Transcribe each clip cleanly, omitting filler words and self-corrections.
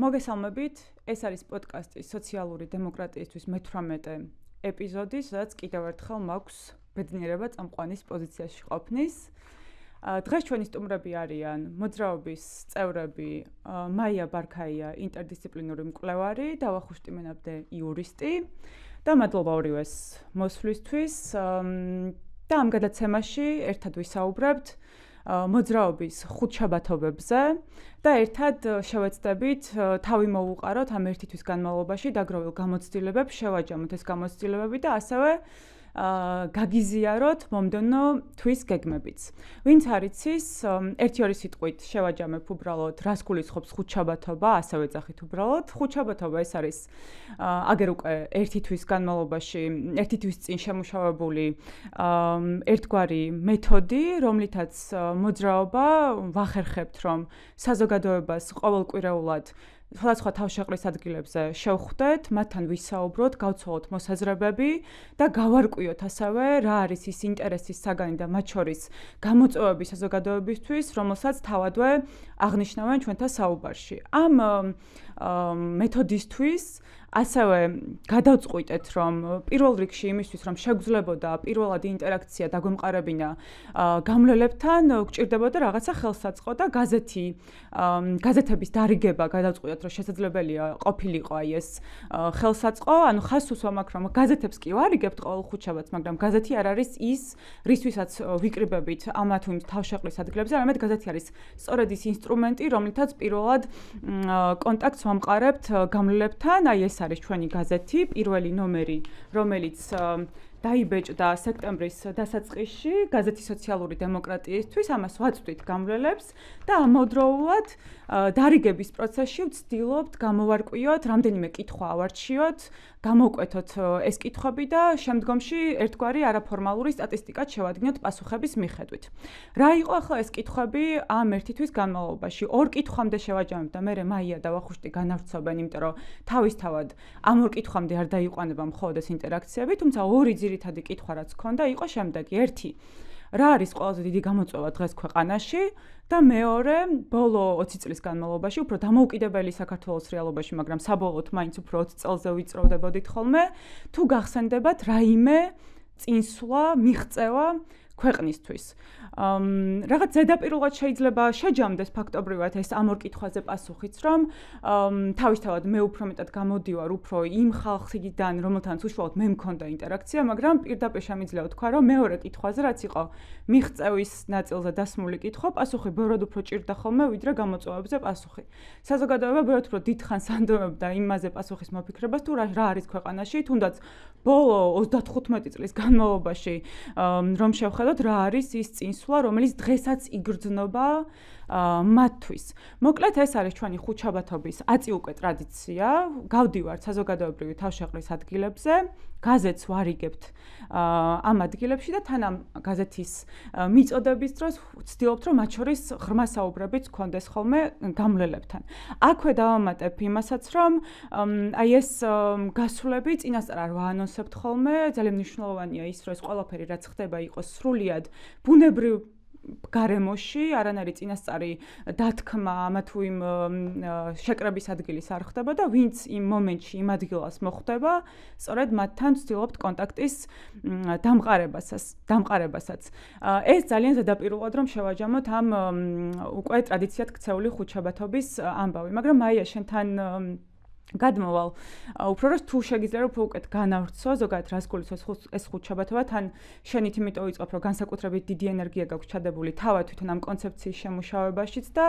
მოგესალმებით, ეს არის პოდკასტი სოციალური დემოკრატიისთვის მე-18 ეპიზოდი, სადაც კიდევ ერთხელ მაქვს ბედნიერება წამყვანის პოზიციაში ყოფნის. დღეს ჩვენი სტუმრები არიან მოძრაობის წევრები მაია ბარქაია, ინტერდისციპლინური მკვლევარი და ვახუშტი მენაბდე, იურისტი. და მადლობა ორივეს მოსვლისთვის. და ამ გადაცემაში ერთად ვისაუბრებთ მოძრაობის ხუთშაბათობებზე და ერთად შევეცდებით თავი მოვუყაროთ ამ ერთი თვის განმავლობაში დაგროვილ გამოცდილებებს, შევაჯამოთ ეს გამოცდილებები და ასევე გაგიზიაროთ მომდევნო თვის გეგმებიც. ვინც არ იცის, ერთი-ორი სიტყვით შევაჯამებ უბრალოდ რას გულისხმობს ხუთშაბათობა, ასე ვეძახით უბრალოდ. ხუთშაბათობა ეს არის აგერ უკვე ერთი თვის განმავლობაში, ერთი თვის წინ შემუშავებული ერთგვარი მეთოდი, რომლითაც მოძრაობა ვახერხებთ, რომ საზოგადოებას ყოველკვირეულად სხვადასხვა თავშეყრის ადგილებზე შევხვდეთ, მათთან ვისაუბროთ, გავცვალოთ მოსაზრებები და გავარკვიოთ ასევე რა არის ის ინტერესის საგანი და მათ შორის გამოწვევები საზოგადოებისთვის, რომელსაც თავადვე აღნიშნავენ ჩვენთან საუბარში. ამ მეთოდისთვის ასევე გადავწყვიტეთ, რომ პირველ რიგში იმისთვის, რომ შეგვძლებოდა პირველადი ინტერაქცია დაგვემყარებინა გამლელებთან, გვჭირდებოდა რაღაცა ხელსაწყო და გაზეთების დარიგება გადავწყვიტეთ, რომ შესაძლებელია ყოფილიყო აი ეს ხელსაწყო, ანუ ხაზს უსვამაქ, რომ გაზეთებს კი ვარიგებთ ყოველ ხუთშაბათს, მაგრამ გაზეთი არ არის ის, რისთვისაც ვიკრიბებით ამა თუ იმ თავშეყრის ადგილებზე, არამედ გაზეთი არის სწორედ ის ინსტრუმენტი, რომლითაც პირველად კონტაქტს ვამყარებთ გამლელებთან, აი ეს არის ჩვენი გაზეთი, პირველი ნომერი, რომელიც დაიბეჭდა სექტემბრის დასაწყისში გაზეთი სოციალური დემოკრატიისთვის, ამას ვაწვდით გამლელებს და ამავდროულად დარიგების პროცესში ვცდილობთ გამოვარკვიოთ, რამდენიმე კითხვა ავარჩიოთ, გამოვკვეთოთ ეს კითხვები და შემდგომში ერთგვარი არაფორმალური სტატისტიკად შევადგინოთ პასუხების მიხედვით. რა იყო ახლა ეს კითხვები ამ ერთი თვის განმავლობაში? ორ კითხვამდე შევაჯამებ და მე მაია და ვახუშტი განავრცობენ, იმიტომ რომ თავისთავად ამ ორ კითხვამდე არ დაიყვანება მხოლოდ ეს ინტერაქციები, თუმცა ორი ძირითადი კითხვა რაც ჰქონდა იყო შემდეგი. ერთი, რა არის ყველაზე დიდი გამოწვევა დღეს ქვეყანაში და მეორე, ბოლო 20 წლის განმავლობაში, უფრო დამოუკიდებელი საქართველოს რეალობაში, მაგრამ საბოლოოდ მაინც უფრო 20 წელზე ვიწროვდებოდით ხოლმე, თუ გახსენდებათ რაიმე წინსვლა, მიღწევა ქვეყნისთვის. რაღაც ზედაპირულად შეიძლება შეჯამდეს ფაქტობრივად ეს ამ ორ კითხვაზე პასუხიც, რომ თავისთავად მე უფრო მეტად გამოდივარ უფრო იმ ხალხიდან, რომელთანაც უშუალოდ მე მქონდა ინტერაქცია, მაგრამ პირდაპირ შემიძლია ვთქვა, რომ მეორე კითხვაზე, რაც იყო მიღწევის ნაწილზე დასმული კითხვა, პასუხი ბევრად უფრო ჭირდა ხოლმე, ვიდრე გამოწვევებზე პასუხი. საზოგადოება ბევრად უფრო დიდხანს ანდომებდა იმაზე პასუხის მოფიქრებას, თუ რა არის ქვეყანაში, თუნდაც ბოლო 35 წლის განმავლობაში, რომ შევხედოთ რა არის ის წინსვლა, რომელიც დღესაც იგრძნობა მათთვის. მოკლედ ეს არის ჩვენი ხუთშაბათობის აწი უკვე ტრადიცია. გავდივართ საზოგადოებრივი თავშეყრის ადგილებზე, გაზეთს ვარიგებთ ამ ადგილებში და თან ამ გაზეთის მიწოდების დროს ვცდილობთ, რომ მათ შორის ღრმა საუბრებიც გქონდეს ხოლმე გამლელებთან. აქვე დავამატებ იმასაც, რომ აი ეს გასვლები წინასწარ არ ვაანონსებთ ხოლმე, ძალიან მნიშვნელოვანია ის, რომ ეს ყველაფერი რაც ხდება იყოს სრულიად ბუნებრივ გარემოში, არანაირი წინასწარი დათქმა ამა თუ იმ შეკრების ადგილის არ ხდება და ვინც იმ მომენტში იმ ადგილას მოხვდება, სწორედ მათთან ვცდილობთ კონტაქტის დამყარებასაც. ეს ძალიან ზედაპირულად რომ შევაჯამოთ ამ უკვე ტრადიციად ქცეული ხუთშაბათობის ამბავი, მაგრამ მაია შენთან გადმოვალ უფრო რომ თუ შეგიძლია უფრო უკეთ განავრცო ზოგადად რას გულისხმობს ეს ხუთშაბათობა თან შენით იმიტომ ვიწყებ რომ განსაკუთრებით დიდი ენერგია გაქვს ჩადებული თავად თვითონ ამ კონცეფციის შემუშავებაშიც და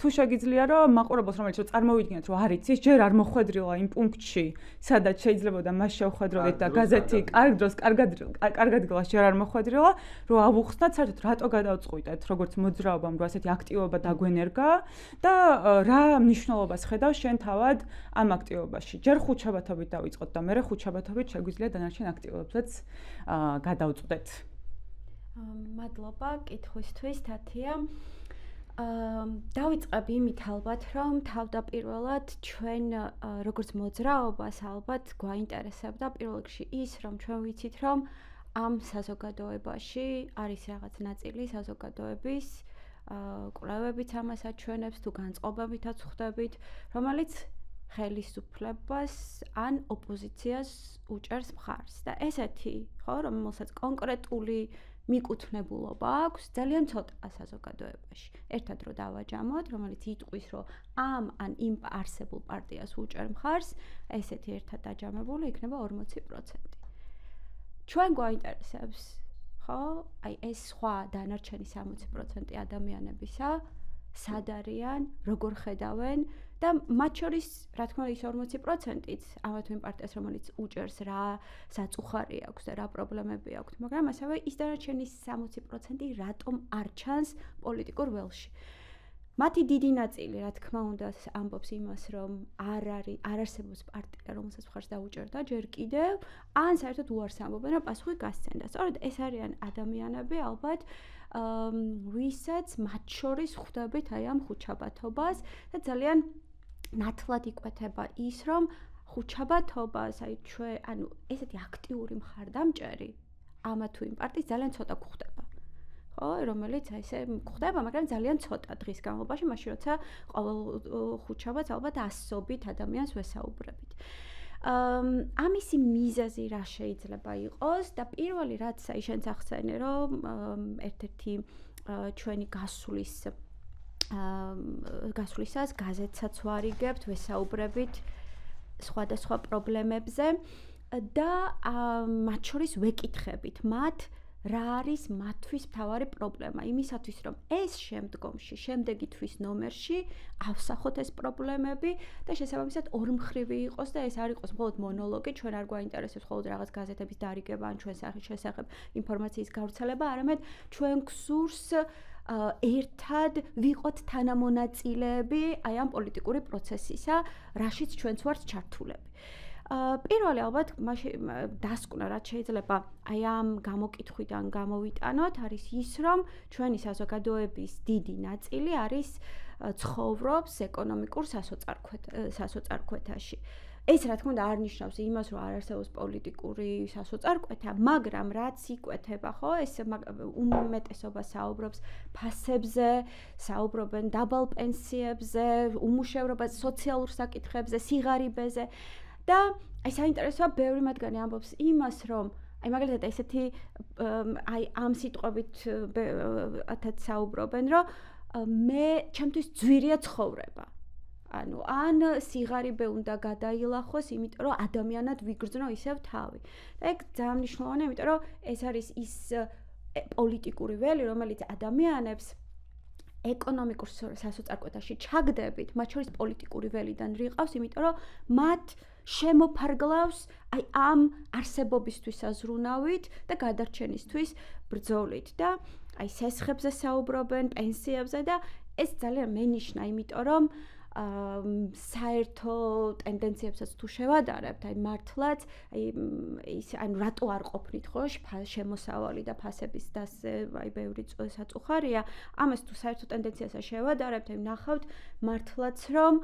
თუ შეგიძლია რომ მაყურებელს რომელიც რომ წარმოვიდგინოთ რომ არ იცის ჯერ არ მოხვედრილა იმ პუნქტში სადაც შეიძლებოდა მას შევხვედროდეთ და გაზეთი კარგად გლას ჯერ არ მოხვედრილა რომ ავუხსნათ საერთოდ რატო გადავწყვიტეთ როგორც მოძრაობამ რომ ასეთი აქტივობა დაგვენერგა და რა მნიშვნელობას ხედავ შენ თავად ამ აქტივობაში. ჯერ ხუთშაბათობით დავიწყოთ და მერე ხუთშაბათობით შეგვიძლია დანარჩენ აქტივობებსაც გადავწყვეტთ. მადლობა კითხვისთვის, თათია. დავიწყებ იმით ალბათ, რომ თავდაპირველად ჩვენ როგორც მოძრაობას ალბათ გვაინტერესებდა პირველ რიგში ის, რომ ჩვენ ვიცით, რომ ამ საზოგადოებაში არის რაღაც ნაწილი საზოგადოების კვლევებიც ამას აჩვენებს თუ განწყობებითაც ხვდებით, რომელიც ხელისუფლებას ან ოპოზიციას უჭერს მხარს და ესეთი, ხო, რომელსაც კონკრეტული მიკუთვნებულობა აქვს ძალიან ცოტა საზოგადოებაში. ერთად რო დავაჯამოთ, რომელიც იტყვის, რომ ამ ან იმ არსებულ პარტიას უჭერ მხარს, ესეთი ერთად დაჯამებული იქნება 40%. ჩვენ გვაინტერესებს, ხო? აი ეს სხვა დანარჩენი 60% ადამიანებისა, სად არიან, როგორ ხედავენ და მათ შორის, რა თქმა უნდა, ის 40%-იც ამა თუ იმ პარტიას, რომელიც უჭერს რა საწუხარი აქვს და რა პრობლემები აქვს, მაგრამ ასევე ის დანარჩენი 60% რატომ არ ჩანს პოლიტიკურ ველში. მათი დიდი ნაწილი, რა თქმა უნდა, ამბობს იმას, რომ არ არსებობს პარტია, რომელსაც მხარს დაუჭერდა ჯერ კიდევ, ან საერთოდ უარს ამბობენ, რომ პასუხი გასცენ და სწორედ ეს არიან ადამიანები, ალბათ, ვისაც მათ შორის ხვდებით აი ამ ხუჩაბათობას და ძალიან ნათლად იკვეთება ის, რომ ხუჩაბათობას, ანუ ესეთი აქტიური მხარდამჭერი ამა თუ იმ პარტიის ძალიან ცოტა გვხვდება. ხო, რომელიც ესე გვხვდება, მაგრამ ძალიან ცოტა დღის განმავლობაში, მაშინ როცა ყოველ ხუჩაბათს ალბათ ასობით ადამიანს ვესაუბრებით. ამისი მიზეზი რა შეიძლება იყოს და პირველი რაც შენც ახსენე, რომ ერთ-ერთი ჩვენი გასვლისას გაზეთსაც ვარიგებთ, ვესაუბრებით სხვადასხვა პრობლემებზე და მათ შორის ვეკითხებით მათ რა არის მათთვის მთავარი პრობლემა იმისათვის რომ ეს შემდგომში შემდეგი თვის ნომერში ავსახოთ ეს პრობლემები და შესაბამისად ორმხრივი იყოს და ეს არ იყოს მხოლოდ მონოლოგი ჩვენ არ გვაინტერესებს მხოლოდ რაღაც გაზეთების დარიგება ან ჩვენ შესახებ ინფორმაციის გავრცელება არამედ ჩვენ გსურს ერთად ვიყოთ თანამონაწილეები აი ამ პოლიტიკური პროცესისა რაშიც ჩვენც ვართ ჩართულები პირველი ალბათ დასკვნა რაც შეიძლება აი ამ გამოკითხვიდან გამოვიტანოთ არის ის რომ ჩვენი საზოგადოების დიდი ნაწილი არის ცხოვრობს ეკონომიკურ სასოწარკვეთაში ეს რა თქმა უნდა არ ნიშნავს იმას რომ არ არსებობს პოლიტიკური სასოწარკვეთა მაგრამ რაც იკვეთება ხო ეს უმეტესობა საუბრობს ფასებზე საუბრობენ დაბალ პენსიებზე უმუშევრობაზე სოციალურ საკითხებზე სიღარიბეზე და აი საინტერესოა ბევრი მათგანი ამბობს იმას რომ აი მაგალითად ესეთი აი ამ სიტყვებით ათაც საუბრობენ რომ მე ჩემთვის ძვირია ცხოვრება ანუ ან სიღარიბე უნდა გადაილახოს იმიტომ რომ ადამიანად ვიგრძნო ისევ თავი და ეგ ძალიან მნიშვნელოვანია იმიტომ რომ ეს არის ის პოლიტიკური ველი რომელიც ადამიანებს ეკონომიკურ სასოწარკვეთაში ჩაგდებით მათ შორის პოლიტიკური ველიდან რიყავს იმიტომ რომ მათ შემოფარგლავს აი ამ არსებობისთვის აზრუნავით და გადარჩენისთვის ბრძოლით და აი სესხებზე საუბრობენ პენსიებზე და ეს ძალიან მენიშნა იმიტომ რომ საერთო ტენდენციებსაც თუ შევადარებთ, აი მართლაც, აი ის ანუ რატო არ ყოფნით ხო შემოსავალი და ფასების დასზე, აი ბევრი საწუხარია, ამას თუ საერთო ტენდენციასაც შევადარებთ, აი ნახავთ მართლაც რომ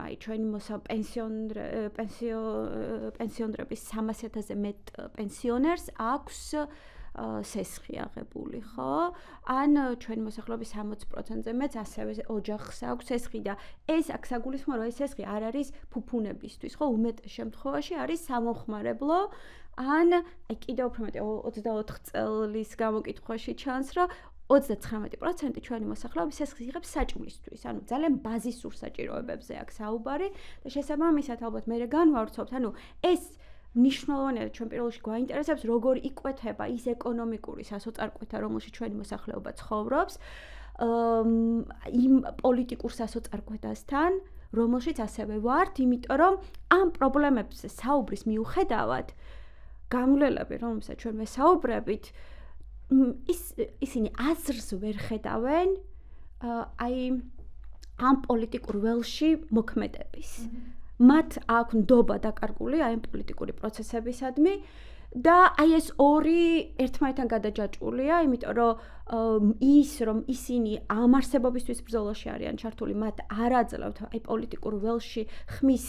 აი ჩვენი პენსიონერების 300,000-ზე მეტ პენსიონერს აქვს სესხი აღებული, ხო? ან ჩვენი მოსახლეობის 60%-ზე მეც ასევე ოჯახს აქვს სესხი და ეს აქ საგულისხმოა რომ ეს სესხი არ არის ფუფუნებისთვის, ხო? უმეტეს შემთხვევაში არის სამომხმარებლო ან აი კიდევ უფრო მეტი 24 წლის გამოკითხვაში ჩანს რომ 39% ჩვენი მოსახლეობის სესხს იღებს საჭმლისთვის, ანუ ძალიან ბაზისურ საჭიროებებზე აქ საუბარი და შესაბამისად ალბათ მე განვავრცობთ, ანუ ეს ნიშნულოვანია ჩვენ პირველში გვაინტერესებს როგორ იკვეთება ის ეკონომიკური სასოწარკვეთა რომელშიც ჩვენი მოსახლეობა ცხოვრობს იმ პოლიტიკურ სასოწარკვეთასთან რომელშიც ასევე ვართ იმიტომ რომ ამ პრობლემებზე საუბრის მიუხედავად გამვლელები რომელსაც ჩვენ ვესაუბრებით ისინი აზრს ვერ ხედავენ აი ამ პოლიტიკურ ველში მოქმედების მათ აქვს ნდობა დაკარგული აი ამ პოლიტიკური პროცესებისადმი და აი ეს ორი ერთმანეთთან გადაჯაჭვულია, იმიტომ რომ ისინი ამ არსებობისთვის ბრძოლაში არიან ჩართული, მათ არ აძლევთ აი პოლიტიკურ ველში ხმის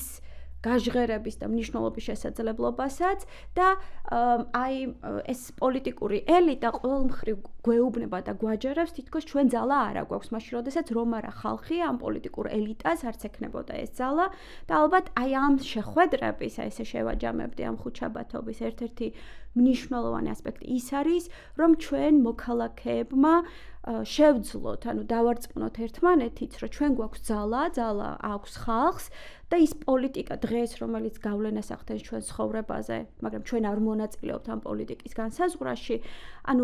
გაჟღერების და მნიშვნელობის შესაძლებლობასაც და აი ეს პოლიტიკური ელიტა ყოველმხრივ გვეუბნება და გვაჯერებს თითქოს ჩვენ ძალა არ აქვს მაშინ როდესაც რომ არა ხალხი ამ პოლიტიკურ ელიტას არც ექნებოდა ეს ძალა და ალბათ აი ამ შეხვედრების აი ესე შევაჯამებდი ამ ხუთშაბათობის ერთ-ერთი მნიშვნელოვანი ასპექტი ის არის რომ ჩვენ მოქალაქეებმა შევძლოთ, ანუ დავარწმუნოთ ერთმანეთით, რომ ჩვენ გვაქვს ძალა აქვს ხალხს და ის პოლიტიკა დღეს, რომელიც გავლენას ახდენს ჩვენ ცხოვრებაზე, მაგრამ ჩვენ არ მონაწილეობთ ამ პოლიტიკის განსაზღვრაში, ანუ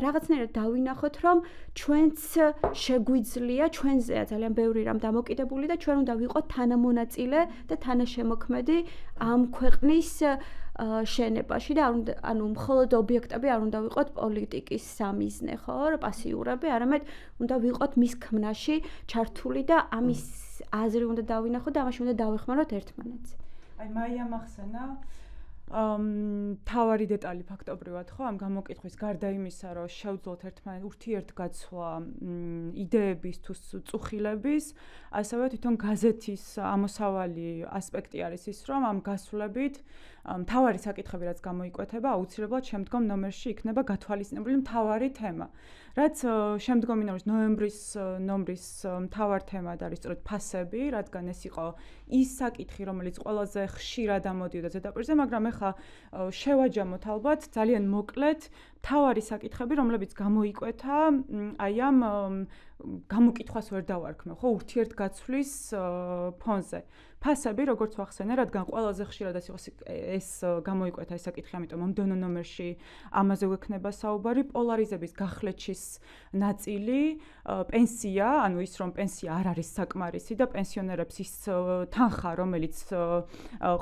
რაღაცნაირად დავინახოთ, რომ ჩვენც შეგვიძლია, ჩვენზეა ძალიან ბევრი რამ დამოკიდებული და ჩვენ უნდა ვიყოთ თანამონაწილე და თანაშემოქმედი ამ ქვეყნის შენებაში და ანუ მხოლოდ ობიექტები არ უნდა ვიყოთ პოლიტიკის სამიზნე, ხო, პასიურები, არამედ უნდა ვიყოთ მის ქმნაში ჩართული და ამის აზრი უნდა დავინახოთ და ამაში უნდა დავეხმაროთ ერთმანეთს. აი მაია მახსენა თავარი დეტალი ფაქტობრივად ხო ამ გამოკითხვის გარდა იმისა რომ შევძლოთ ერთმანეთ ურთიერთგაცვლა იდეების თუ წუხილების ასევე თვითონ გაზეთის ამოსავალი ასპექტი არის ის რომ ამ გასვლებით მთავარი საკითხები რაც გამოიკვეთება აუცილებლად შემდგომ ნომერში იქნება გათვალისწინებული მთავარი თემა რაც შემდგომი ნოემბრის ნომრის მთავარ თემად არის სწორედ ფასები რადგან ეს იყო ის საკითხი რომელიც ყველაზე ხშირად ამოდიოდა ზედაპირზე მაგრამ ეხლა შევაჯამოთ ალბათ ძალიან მოკლედ მთავარი საკითხები რომლებიც გამოიკვეთა აი ამ გამოკითხვას ვერ დავარქმევ ხო ურთიერთგაცვლის ფონზე ფასები როგორც ვახსენე რადგან ყველაზე ხშირად ეს გამოიკვეთა ეს საკითხი ამიტომ მომდევნო ნომერში ამაზე გვექნება საუბარი პოლარიზების გახლეჩის ნაწილი პენსია ანუ ის რომ პენსია არ არის საკმარისი და პენსიონერებს ის თანხა რომელიც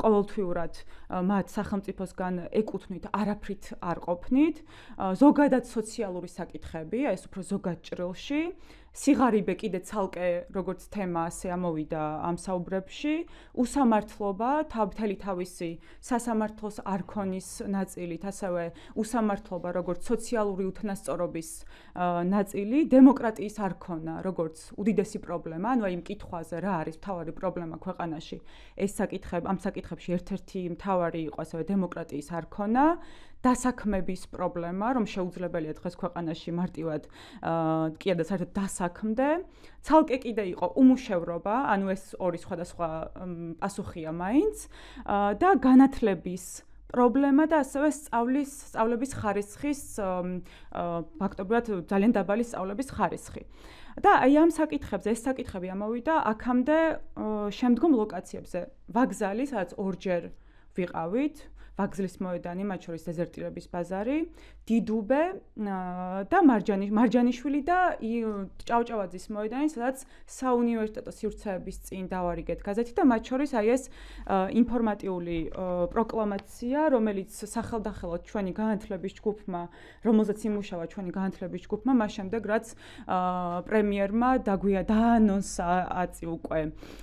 ყოველთვიურად მათ სახელმწიფოსგან ეკუთვნით არაფრით არ ყოფნით ზოგადად სოციალური საკითხები ეს უფრო ზოგად ჭრილში სიღარიბე კიდე ცალკე როგორც თემა ასე ამოვიდა ამ საუბრებში უსამართლობა მთელი თავისი სასამართლოს არქონის ნაწილით ასევე უსამართლობა როგორც სოციალური უთანასწორობის ნაწილი დემოკრატიის არქონა როგორც უდიდესი პრობლემა ანუ აი მკითხვაზე რა არის მთავარი პრობლემა ქვეყანაში ეს საკითხები ამ საკითხებში ერთ-ერთი მთავარი იყო ასევე დემოკრატიის არქონა დასაქმების პრობლემა, რომ შეუძლებელია დღეს ქვეყანაში მარტივად კი და საერთოდ დასაქმდე. ცალკე კიდე იყო უმუშევრობა, ანუ ეს ორი სხვადასხვა პასუხია მაინც და განათლების პრობლემა და ასევე სწავლების ხარისხის ფაქტობრივად ძალიან დაბალი სწავლების ხარისხი. და აი ამ საკითხებზე ეს საკითხები ამოვიდა აქამდე შემდგომ ლოკაციებზე. ვაგზალი, სადაც ორჯერ ვიყავით ვაგზლის მოედანი, მათ შორის დეზერტირების ბაზარი, დიდუბე და მარჯანიშვილი და ჭავჭავაძის მოედანი, სადაც საუნივერსიტეტო სივრცეების წინ დავარიგეთ გაზეთი და მათ შორის აი ეს ინფორმატიული პროკლამაცია, რომელიც სახელდახელოდ ჩვენი განათლების ჯგუფმა, რომელზეც იმუშავა ჩვენი განათლების ჯგუფმა, მას შემდეგ რაც პრემიერმა დაანონსა აწი უკვე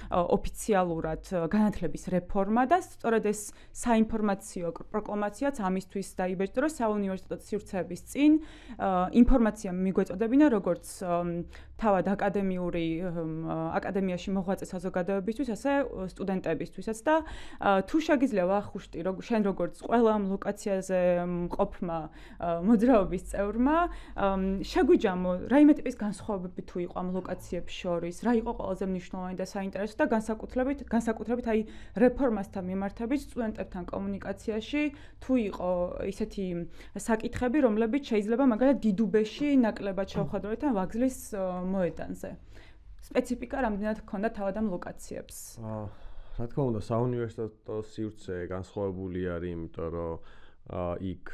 ოფიციალურად განათლების რეფორმა და სწორედ ეს საინფორმაციო პროკლამაციაც ამისთვის დაიბეჭდა, რომ საუნივერსიტეტო სივრცეების წინ ინფორმაცია მიგვეწოდებინა, როგორც თავად აკადემიაში მოღვაწე საზოგადოებისთვის, ასე სტუდენტებისთვისაც და თუ შეგიძლია ვახუშტი, შენ როგორც ყველა ამ ლოკაციაზე მყოფმა მოძრაობის წევრმა, შეგვიჯამო, რაიმე ტიპის განსხვავებები თუ იყო ამ ლოკაციებს შორის, რა იყო ყველაზე მნიშვნელოვანი და საინტერესო და განსაკუთრებით აი რეფორმასთან მიმართებით სტუდენტებთან კომუნიკაციაში თუ იყო ისეთი საკითხები, რომლებიც შეიძლება მაგალითად დიდუბეში ნაკლებად შევხვედროთ ან ვაგზლის მოედანზე. სპეციფიკა რამდენად ჰქონდა თავად ამ ლოკაციებს? რა თქმა უნდა, საუნივერსიტეტო სივრცე განსხვავებული არის, იმიტომ რომ იქ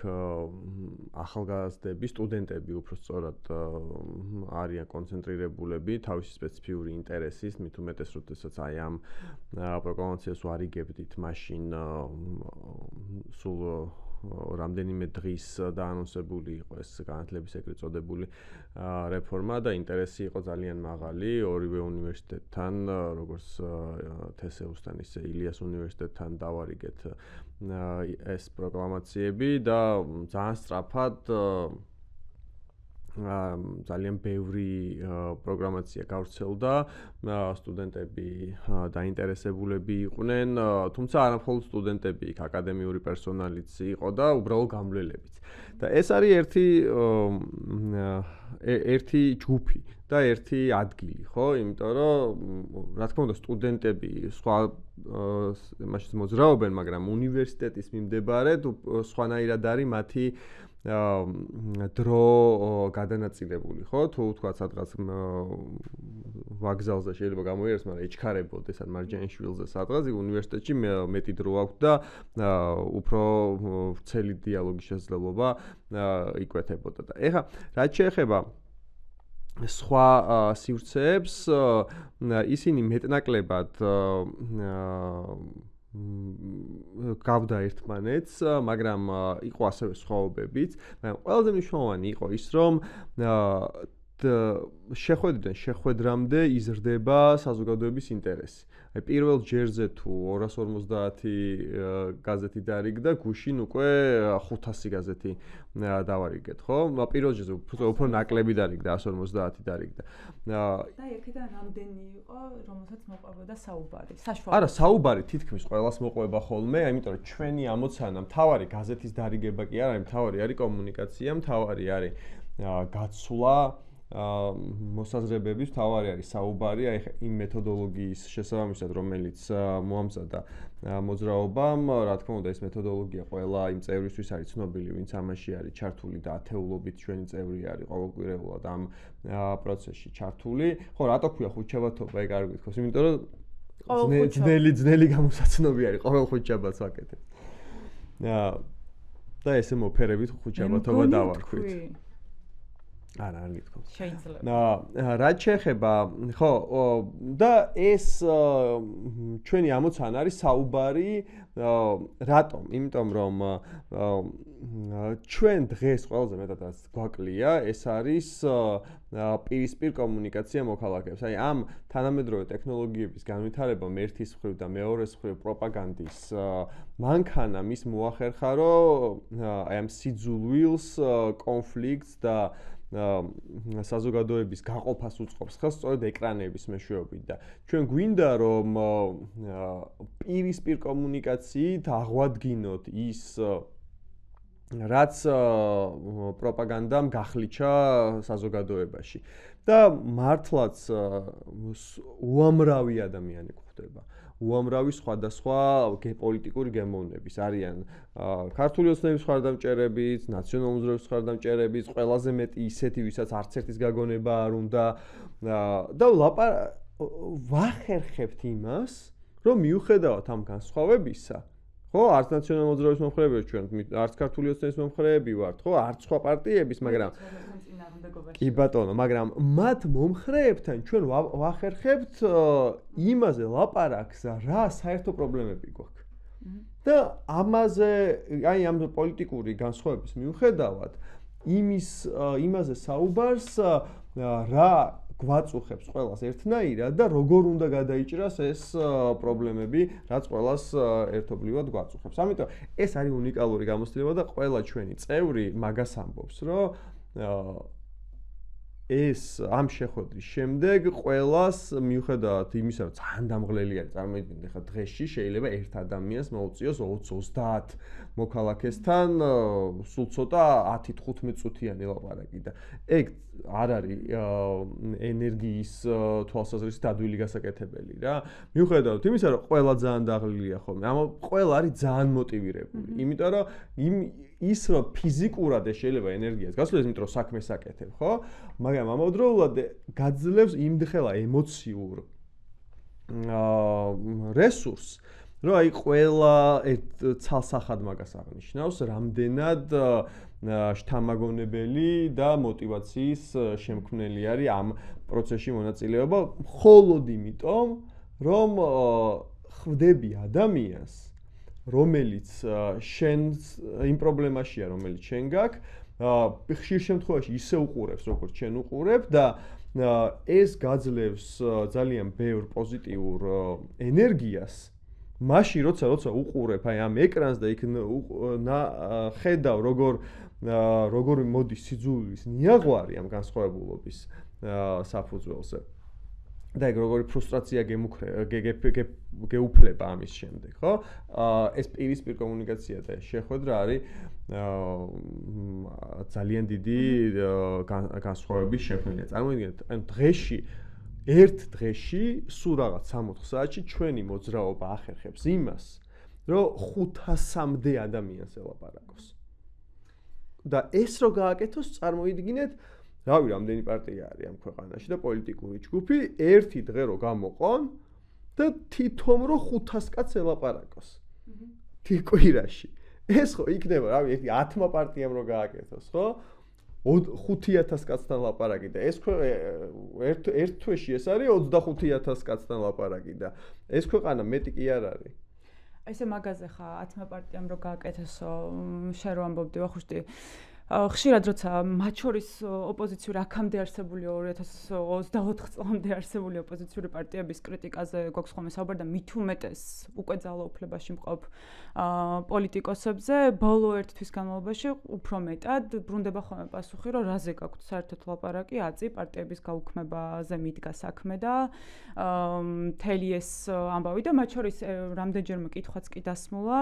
ახალგაზრდები, სტუდენტები უფრო სწორად არიან კონცენტრირებულები თავისი სპეციფიური ინტერესის, მით უმეტეს როდესაც აი ამ პროკლამაციას ვარიგებდით, მაშინ სულ რამდენიმე დღის დაანონსებული იყო ეს განათლების ეგრეთ წოდებული რეფორმა და ინტერესი იყო ძალიან მაღალი ორივე უნივერსიტეტთან, როგორც თესეუსთან ისე ილიას უნივერსიტეტთან დავარიგეთ ეს პროკლამაციები და ძალიან სწრაფად ძალიან ბევრი პროგრამაცია გავრცელდა, სტუდენტები დაინტერესებულები იყვნენ, თუმცა არა მხოლოდ სტუდენტები, იქ აკადემიური პერსონალიც იყო და უბრალოდ გამვლელებიც. და ეს არის ერთი ჯგუფი და ერთი ადგილი, ხო? იმიტომ რომ რა თქმა უნდა სტუდენტები სხვა მაშინ მოძრაობენ, მაგრამ უნივერსიტეტის მიმდებარედ სხვანაირად არის მათი დრო გადანაწილებული, ხო? თუ თქვა სადღაც ვაგზალზე შეიძლება გამოიეროს, მაგრამ ეჩქარებოდეს ან მარჯანიშვილზე სადღაც უნივერსიტეტში მეტი დრო აქვს და უფრო ვრცელი დიალოგის შესაძლებლობა იკვეთებოდა. და ეხლა რაც შეეხება სხვა სივრცეებს, ისინი მეტნაკლებად გავდა ერთმანეთს, მაგრამ იყო ასევე სხვაობებიც, მაგრამ ყველაზე მნიშვნელოვანი იყო ის, რომ შეხვედრიდან შეხვედრამდე იზრდება საზოგადოების ინტერესი. აი პირველ ჯერზე თუ 250 გაზეთი დარიგდა, გუშინ უკვე 500 გაზეთი დავარიგეთ, ხო? პირველ ჯერზე უფრო ნაკლები დარიგდა, 150 დარიგდა. და იქიდან რამდენი იყო, რომელსაც მოყვებოდა საუბარი? საშუალო. არა, საუბარი თითქმის ყველას მოყვება ხოლმე, იმიტომ რომ ჩვენი ამოცანა მთავარი გაზეთის დარიგება კი არ არის, მთავარი არის კომუნიკაცია, მთავარი არის გაცვლა მოსაზრებების, მთავარი არის საუბარი, აი იმ მეთოდოლოგიის შესაბამისად, რომელიც მოამზადა მოძრაობამ, რა თქმა უნდა, ეს მეთოდოლოგია ყველა იმ წევრისთვის არის ცნობილი, ვინც ამაში არის ჩართული და ათეულობით ჩვენი წევრი არის ყოველკვირეულად ამ პროცესში ჩართული. ხო, რატო ქვია ხუთშაბათობა, ეგ არ გითხოს, იმიტომ რომ ძნელი გამოსაცნობი არის ყოველ ხუთშაბათს ვაკეთებ. და ესე მოფერებით ხუთშაბათობა დავარქვით. არა, არ გითხო. შეიძლება. რაც შეეხება, ხო, და ეს ჩვენი ამოცანა არის საუბარი, რატომ? იმიტომ რომ ჩვენ დღეს ყველაზე მეტად გვაკლია, ეს არის პირისპირ კომუნიკაცია მოქალაქეებს. აი ამ თანამედროვე ტექნოლოგიების განვითარებამ ერთის მხრივ და მეორეს მხრივ პროპაგანდის მანქანა მის მოახერხა, რომ აი ამ სიძულვილს, კონფლიქტს და საზოგადოების გაყოფას უწყობს ხელს სწორედ ეკრანების მეშვეობით და ჩვენ გვინდა რომ პირისპირ კომუნიკაციით აღვადგინოთ ის რაც პროპაგანდამ გახლიჩა საზოგადოებაში და მართლაც უამრავი ადამიანი გვხვდება უამრავი სხვადასხვა პოლიტიკური გემოვნების არიან ქართული ოცნების მხარდამჭერებიც, ნაციონალური მოძრაობის მხარდამჭერებიც, ყველაზე მეტი ისეთი, ვისაც არც ერთის გაგონება არ უნდა და ვახერხებთ იმას, რომ მიუხედავად ამ განსხვავებისა, ხო, არც ნაციონალური მოძრაობის მომხრეები ჩვენ, არც ქართული ოცნების მომხრეები ვართ, ხო, არც სხვა პარტიების, მაგრამ კი ბატონო, მაგრამ მათ მომხრეებთან ჩვენ ვახერხებთ იმაზე ლაპარაკს, რა საერთო პრობლემები გვაქვს. და ამაზე, აი ამ პოლიტიკური განსხვავების მიუხედავად, იმაზე საუბარს რა გვაწუხებს ყველას ერთნაირად და როგორ უნდა გადაიჭრას ეს პრობლემები, რაც ყველას ერთობლივად გვაწუხებს. ამიტომ ეს არის უნიკალური გამოცდილება და ყველა ჩვენი წევრი მაგას ამბობს, რომ ეს ამ შეხვედრის შემდეგ ყველას მიუხედავად იმისა, რომ ძალიან დამღლელი არის, წარმოიდგინეთ, ხა დღეში შეიძლება ერთ ადამიანს მოუწიოს 20-30 მოქალაქესთან სულ ცოტა 10-15 წუთიანი ლაპარაკი და ეგ არ არის ენერგიის თვალსაზრისით ადვილი გასაკეთებელი რა. მიუხედავად იმისა, რომ ყველა ძალიან დაღლილია ხოლმე, ამ ყველა არის ძალიან მოტივირებული, იმიტომ რომ ის რომ ფიზიკურად შეიძლება ენერგიას გასვლას, იმიტომ რომ საქმეს აკეთებ, ხო? მაგრამ ამავდროულად გაძლევს იმდხელა ემოციურ რესურსს, რომ აი ყველა ცალსახად მაგას აღნიშნავს, რამდენად შთამაგონებელი და მოტივაციის შემქმნელი არის ამ პროცესში მონაწილეობა, მხოლოდ იმიტომ, რომ ხვდები ადამიანს, რომელიც შენს იმ პრობლემაშია, რომელიც შენ გაქვს, ხშირ შემთხვევაში ისე უყურებს, როგორც შენ უყურებ და ეს გაძლევს ძალიან ბევრ პოზიტიურ ენერგიას, მაშინ როცა უყურებ აი ამ ეკრანს და იქ ხედავ როგორ მოდის სიძულვის ნიაღვარი ამ განსხვავებულობის საფუძველზე. და ეგ როგორი ფრუსტრაცია გეუფლება ამის შემდეგ, ხო? ეს პირისპირ კომუნიკაცია და შეხვედრა არის ძალიან დიდი განსხვავების შექმნილი. წარმოიდგინეთ, ანუ ერთ დღეში სულ რაღაც 60 საათში ჩვენი მოძრაობა ახერხებს იმას, რომ 500-მდე ადამიანს ელაპარაკოს. და ეს რო გააკეთოს, წარმოიდგინეთ, რავი, რამდენი პარტია არის ამ ქვეყანაში და პოლიტიკური ჯგუფი ერთი დღე რო გამოყონ და თვითონ რო 500 კაცს ელაპარაკოს. კვირაში. ეს ხო იქნება, რავი, 10 პარტიამ რო გააკეთოს, ხო? 5000 კაცთან ლაპარაკი და ეს ერთ თვეში ეს არის 25000 კაცთან ლაპარაკი და ეს ქვეყანა მეტი კი არ არის. ესე მაგაზე ხა 10 პარტიამ რო გააკეთესო, შენ რო ამბობდი ვახუშტი. ხშირად როცა მათ შორის ოპოზიციური აქამდე არსებული 2024 წლამდე არსებული ოპოზიციური პარტიების კრიტიკაზე გვაქვს ხოლმე საუბარი და მით უმეტეს უკვე ძალაუფლებაში მყოფ პოლიტიკოსებზე ბოლო ერთ თვის განმავლობაში უფრო მეტად ბრუნდება ხოლმე პასუხი, რომ რაზე გაქვთ საერთოდ ლაპარაკი, აწი პარტიების გაუქმებაზე მიდგა საქმე და მთელი ეს ამბავი და მათ შორის რამდენჯერმე კითხვაც კი დასმულა.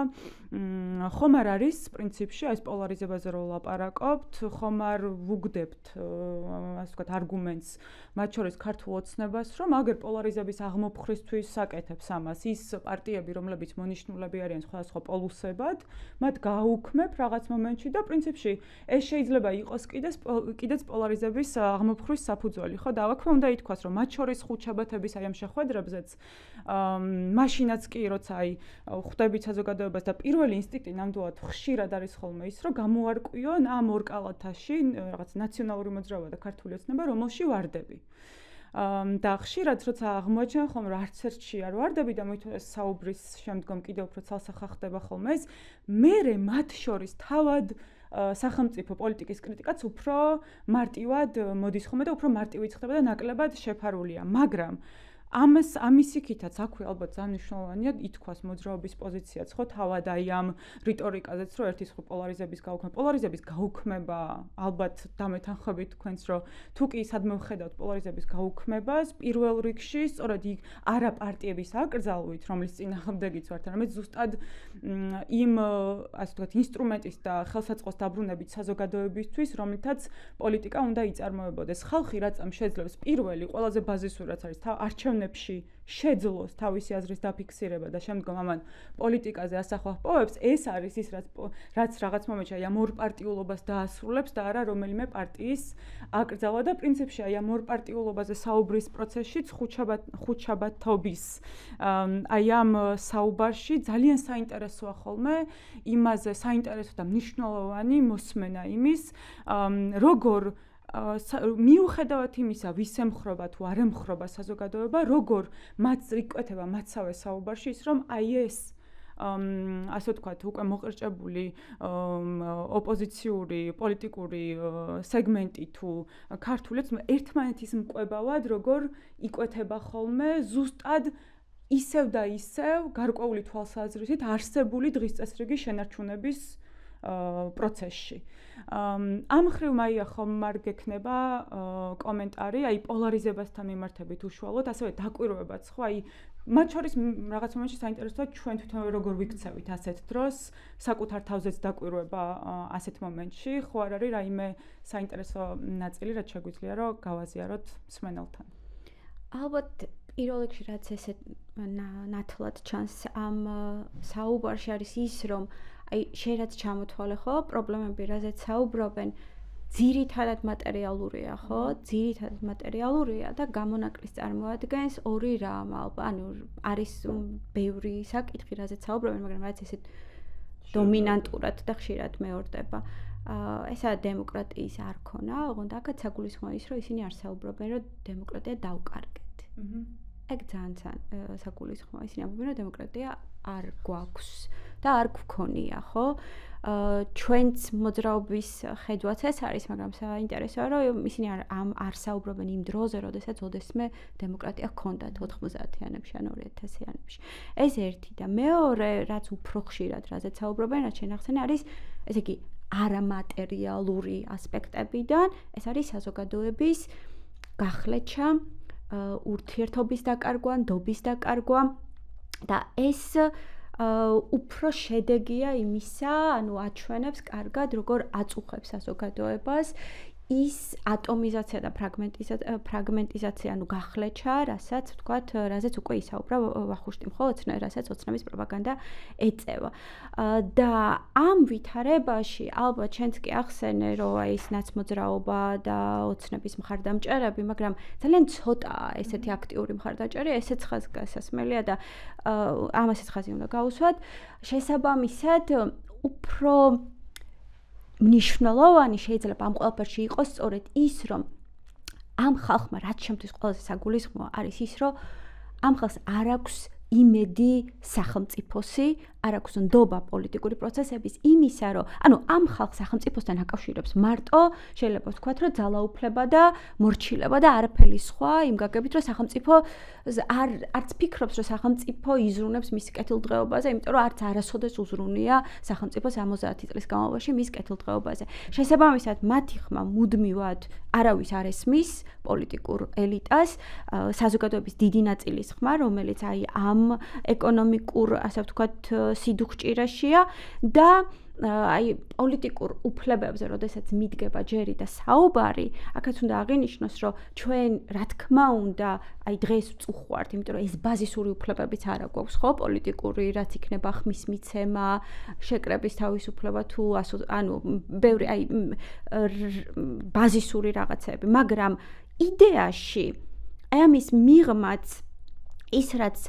ხომ არ არის პრინციპში ეს პოლარიზებაზე რო ლაპარაკობთ, ხომ არ ვუგდებთ ასე ვთქვათ არგუმენტს მათ შორის ქართულ ოცნებას, რომ აგერ პოლარიზების აღმოფხრისთვის საკეთებს ამას ის პარტიები, რომლებიც მონიშნულები არიან სხვადასხვა პოლუსებად, მათ გააუქმებ რაღაც მომენტში და პრინციპში ეს შეიძლება იყოს კიდეც პოლარიზების აღმოფხრის საფუძველი, ხო? და აქვე უნდა ითქვას, რომ მათ შორის ხუთშაბათების აი ამ შეხვედრებზეც მაშინაც კი როცა აი ხვდებით საზოგადოებას და პირველი ინსტინქტი ნამდვილად ხშირად არის ხოლმე ის, რომ გამოარკვიონ ამ ორ კალათაში რაღაც ნაციონალური მოძრაობა და ქართული ოცნება, რომელში ვარდები. და ხშირად როცა აღმოაჩენ ხოლმე რომ არც ერთში არ ვარდები და მოითხოვეს საუბრის შემდგომ კიდევ უფრო ცალსახა ხდება ხოლმე ეს, მერე მათ შორის თავად სახელმწიფო პოლიტიკის კრიტიკაც უფრო მარტივად მოდის ხოლმე და უფრო მარტივიც ხდება და ნაკლებად შეფარულია, მაგრამ ამის იქითაც აქვე ალბათ ძალიან მნიშვნელოვანია ითქვას მოძრაობის პოზიციაც, ხო, თავად აი ამ რიტორიკაზეც, რომ ერთის ხო პოლარიზების გაუქმება, ალბათ დამეთანხმებით თქვენს, რომ თუ კი სადმე ვხედავთ პოლარიზების გაუქმებას, პირველ რიგში სწორედ არა პარტიების აკრძალვით, რომლის წინააღმდეგიც ვართ, არამედ ზუსტად იმ ასე ვთქვათ ინსტრუმენტის და ხელსაწყოს დაბრუნებით საზოგადოებისთვის, რომლითაც პოლიტიკა უნდა იწარმოებოდეს. ხალხი რატომ შეძლებს პირველი ყველაზე ბაზისური რაც არის არჩევნებში შეძლოს თავისი აზრის დაფიქსირება და შემდგომ ამან პოლიტიკაზე ასახვა ჰპოვებს, ეს არის ის რაც რაღაც მომენტში აი ამ ორპარტიულობას დაასრულებს და არა რომელიმე პარტიის აკრძალვა და პრინციპში აი ამ ორპარტიულობაზე საუბრის პროცესშიც ხუთშაბათობის აი ამ საუბარში ძალიან საინტერესოა ხოლმე იმაზე საინტერესო და მნიშვნელოვანი მოსმენა იმის როგორ მიუხედავად იმისა, ვის ემხრობა თუ არ ემხრობა საზოგადოება, როგორ მათ იკვეთება მათსავე საუბარში ის, რომ აი ეს ასე ვთქვათ, უკვე მოყრჭებული ოპოზიციური პოლიტიკური სეგმენტი თუ ქართულიც ერთმანეთის მკვებავად როგორ იკვეთება ხოლმე ზუსტად ისევ და ისევ გარკვეული თვალსაზრისით არსებული დღის წესრიგი შენარჩუნების პროცესში. ამ ხრივ მაია ხომ არ გექნება კომენტარი, აი პოლარიზებასთან მიმართებით უშუალოდ, ასევე დაკვირვებაც, ხო, აი მათ შორის რაღაც მომენტში საინტერესოა ჩვენ თვითონ როგორ ვიქცევით ასეთ დროს, საკუთარ თავზეც დაკვირვება ასეთ მომენტში, ხო არ არის რაიმე საინტერესო ნაწილი, რაც შეგვიძლია რომ გავაზიაროთ მსმენელთან. ალბათ პირველ რიგში რაც ესეთ ნათლად ჩანს ამ საუბარში არის ის, რომ აი შენ რაც ჩამოთვალე ხო, პრობლემები რაზეც საუბრობენ, ძირითადად მატერიალურია, ხო? ძირითადად მატერიალურია და გამონაკლის წარმოადგენს ორი რამ, ანუ არის ბევრი საკითხი, რაზეც საუბრობენ, მაგრამ რაც ესეთ დომინანტურად და ხშირად მეორდება. ესაა დემოკრატიის არქონა, ოღონდ აქაც საგულისხმოა ის, რომ ისინი არ საუბრობენ, რომ დემოკრატია დავკარგეთ. ეგ ძალიან საგულისხმოა, ისინი ამბობენ, რომ დემოკრატია არ გვაქვს და არ გვქონია, ხო? ჩვენც მოძრაობის ხედვაც ეს არის, მაგრამ საინტერესოა, რომ ისინი არ საუბრობენ იმ დროზე, როდესაც ოდესმე დემოკრატია ჰქონდათ 90-იანებში ან 2000-იანებში. ეს ერთი და მეორე, რაც უფრო ხშირად რაზეც საუბრობენ, რაც შენახსენე არის, ესე იგი, არამატერიალური ასპექტებიდან, ეს არის საზოგადოების გახლეჩა, ურთიერთობის დაკარგვა, ნდობის დაკარგვა და ეს უფრო შედეგია იმისა, ანუ აჩვენებს კარგად, როგორ აწუხებს საზოგადოებას ის ატომიზაცია და ფრაგმენტიზაცია, ანუ გახლეჩა, რასაც ვთქვათ, რაზეც უკვე ისაუბრა ვახუშტი, ხო, რასაც ოცნების პროპაგანდა ეწევა. და ამ ვითარებაში, ალბათ შენც კი ახსენე, რომ აი ეს ნაცმოძრაობა და ოცნების მხარდამჭერები, მაგრამ ძალიან ცოტაა ესეთი აქტიური მხარდამჭერი, ესეც ხაზ გასასმელია და ამასაც ხაზი უნდა გაუსვათ. შესაბამისად, უფრო მნიშვნელოვანი შეიძლება ამ ყველაფერში იყოს სწორედ ის, რომ ამ ხალხმა რაც შემთხვევით ყველაზე საგულისხმოა არის ის, რომ ამ ხალხს არ აქვს იმედი სახელმწიფოსი, არ აქვს ნდობა პოლიტიკური პროცესების იმისა, რომ ანუ ამ ხალხს სახელმწიფოსთან აკავშირებს მარტო შეიძლება ვთქვათ, რომ ძალაუფლება და მორჩილება და არაფერი სხვა იმ გაგებით, რომ სახელმწიფო არც ფიქრობს, რომ სახელმწიფო იზრუნებს მის კეთილდღეობაზე, იმიტომ რომ არც არასოდეს უზრუნია სახელმწიფოს 70 წლის განმავლობაში მის კეთილდღეობაზე. შესაბამისად, მათი ხმა მუდმივად არავის არ ესმის პოლიტიკურ ელიტას, საზოგადოების დიდი ნაწილის ხმა, რომელიც აი ამ ეკონომიკურ, ასე ვთქვათ, სიდუხჭირაშია და აი პოლიტიკურ უფლებებზე, როდესაც მიდგება ჯერი და საუბარი, აქაც უნდა აღინიშნოს, რომ ჩვენ რა თქმა უნდა, აი დღეს ვწუხვართ, იმიტომ რომ ეს ბაზისური უფლებებიც არ აქვს, ხო, პოლიტიკური, რაც იქნება ხმის მიცემა, შეკრების თავისუფლება თუ ანუ ბევრი აი ბაზისური რაღაცები, მაგრამ იდეაში აი ამის მიღმაც ის რაც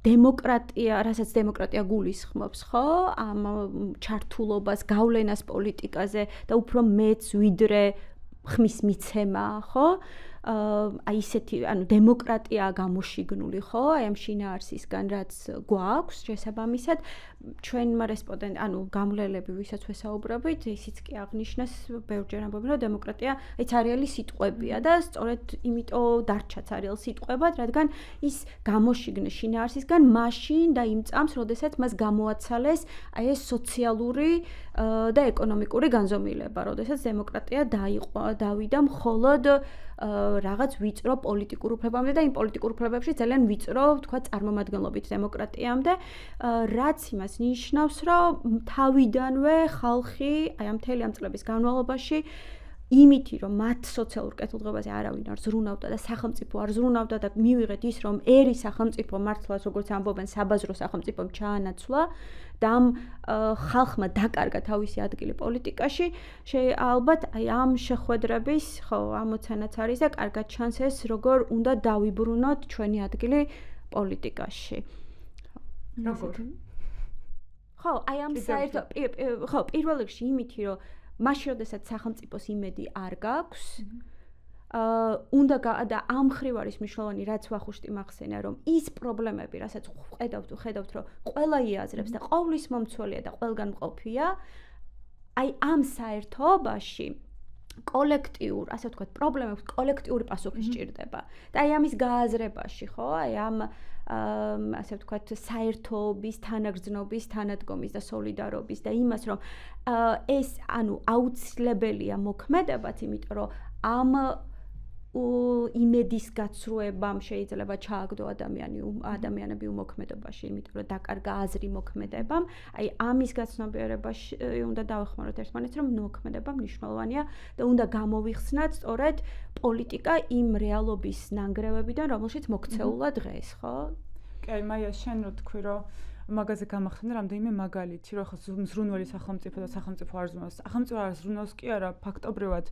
რასაც დემოკრატია გულისხმობს, ხო? ამ ჩართულობას, გავლენას პოლიტიკაზე და უფრო მეც ვიდრე ხმის მიცემა, ხო? აი ისეთი, ანუ დემოკრატია გამოშიგნული, ხო? აი ამ შინაარსისგან, რაც გვაქვს, შესაბამისად, ჩვენმა ანუ გამლელები, ვისაც ვესაუბრობთ, ისიც კი აღნიშნეს ბევრჯერ ამბობენ, რომ დემოკრატია აი ცარიელი სიტყვებია და სწორედ იმიტომ დარჩა ცარიელ სიტყვებად, რადგან ის გამოშიგნეს შინაარსისგან მაშინ და იმ წამს, როდესაც მას გამოაცალეს აი ეს სოციალური და ეკონომიკური განზომილება, როდესაც დემოკრატია დავიდა მხოლოდ რაღაც ვიწრო პოლიტიკურ უფლებამდე და იმ პოლიტიკურ უფლებებში ძალიან ვიწრო, თქვა, წარმომადგენლობით დემოკრატიამდე, რაც იმას ნიშნავს, რომ თავიდანვე ხალხი აი ამ მთელი ამ წლების განმავლობაში იმითი, რომ მათ სოციალურ კეთილდღეობაზე არავინ არ ზრუნავდა და სახელმწიფო არ ზრუნავდა და მივიღეთ ის, რომ ერი სახელმწიფო მართლაც როგორც ამბობენ, საბაზრო სახელმწიფომ ჩაანაცვლა და ამ ხალხმა დაკარგა თავისი ადგილი პოლიტიკაში, ალბათ აი ამ შეხვედრების, ხო, ამოცანაც არის და კარგად ჩანს ეს, როგორ უნდა დავიბრუნოთ ჩვენი ადგილი პოლიტიკაში. როგორ? ხო, აი ამ საერთო ხო, პირველ რიგში იმითი, რომ მაშინ, როდესაც სახელმწიფოს იმედი არ გაქვს, უნდა და ამ ხრივ არის მნიშვნელოვანი, რაც ვახუშტი მახსენა, რომ ის პრობლემები, რასაც ხედავთ, რომ ყველა იაზრებს და ყოვლის მომცველია და ყველგან მყოფია, აი ამ საერთოობაში კოლექტიურ, ასე ვთქვათ, პრობლემებს კოლექტიური პასუხი სჭირდება. და აი ამის გააზრებაში, ხო, აი ამ ასე ვთქვათ, საერთოობის, თანაგრძნობის, თანადგომის და სოლიდარობის და იმას, რომ ეს ანუ აუცილებელია მოქმედებაც, იმიტომ რომ ამ იმედის გაცრუებამ შეიძლება ჩააგდო ადამიანები უმოქმედობაში, იმიტომ რომ დაკარგა აზრი მოქმედებამ. აი ამის გაცნობიერებაში უნდა დავეხმაროთ ერთმანეთს, რომ მოქმედება მნიშვნელოვანია და უნდა გამოვიხსნათ სწორედ პოლიტიკა იმ რეალობის ნანგრევებიდან, რომელშიც მოქცეულა დღეს, ხო? კი, აი მაია, შენ რო თქვი, რომ მაგაზე გამახსენე რამდენიმე მაგალითი, რომ ხო ზრუნველი სახელმწიფო და სახელმწიფო არ ზრუნავს. სახელმწიფო არ ზრუნავს კი არა, ფაქტობრივად,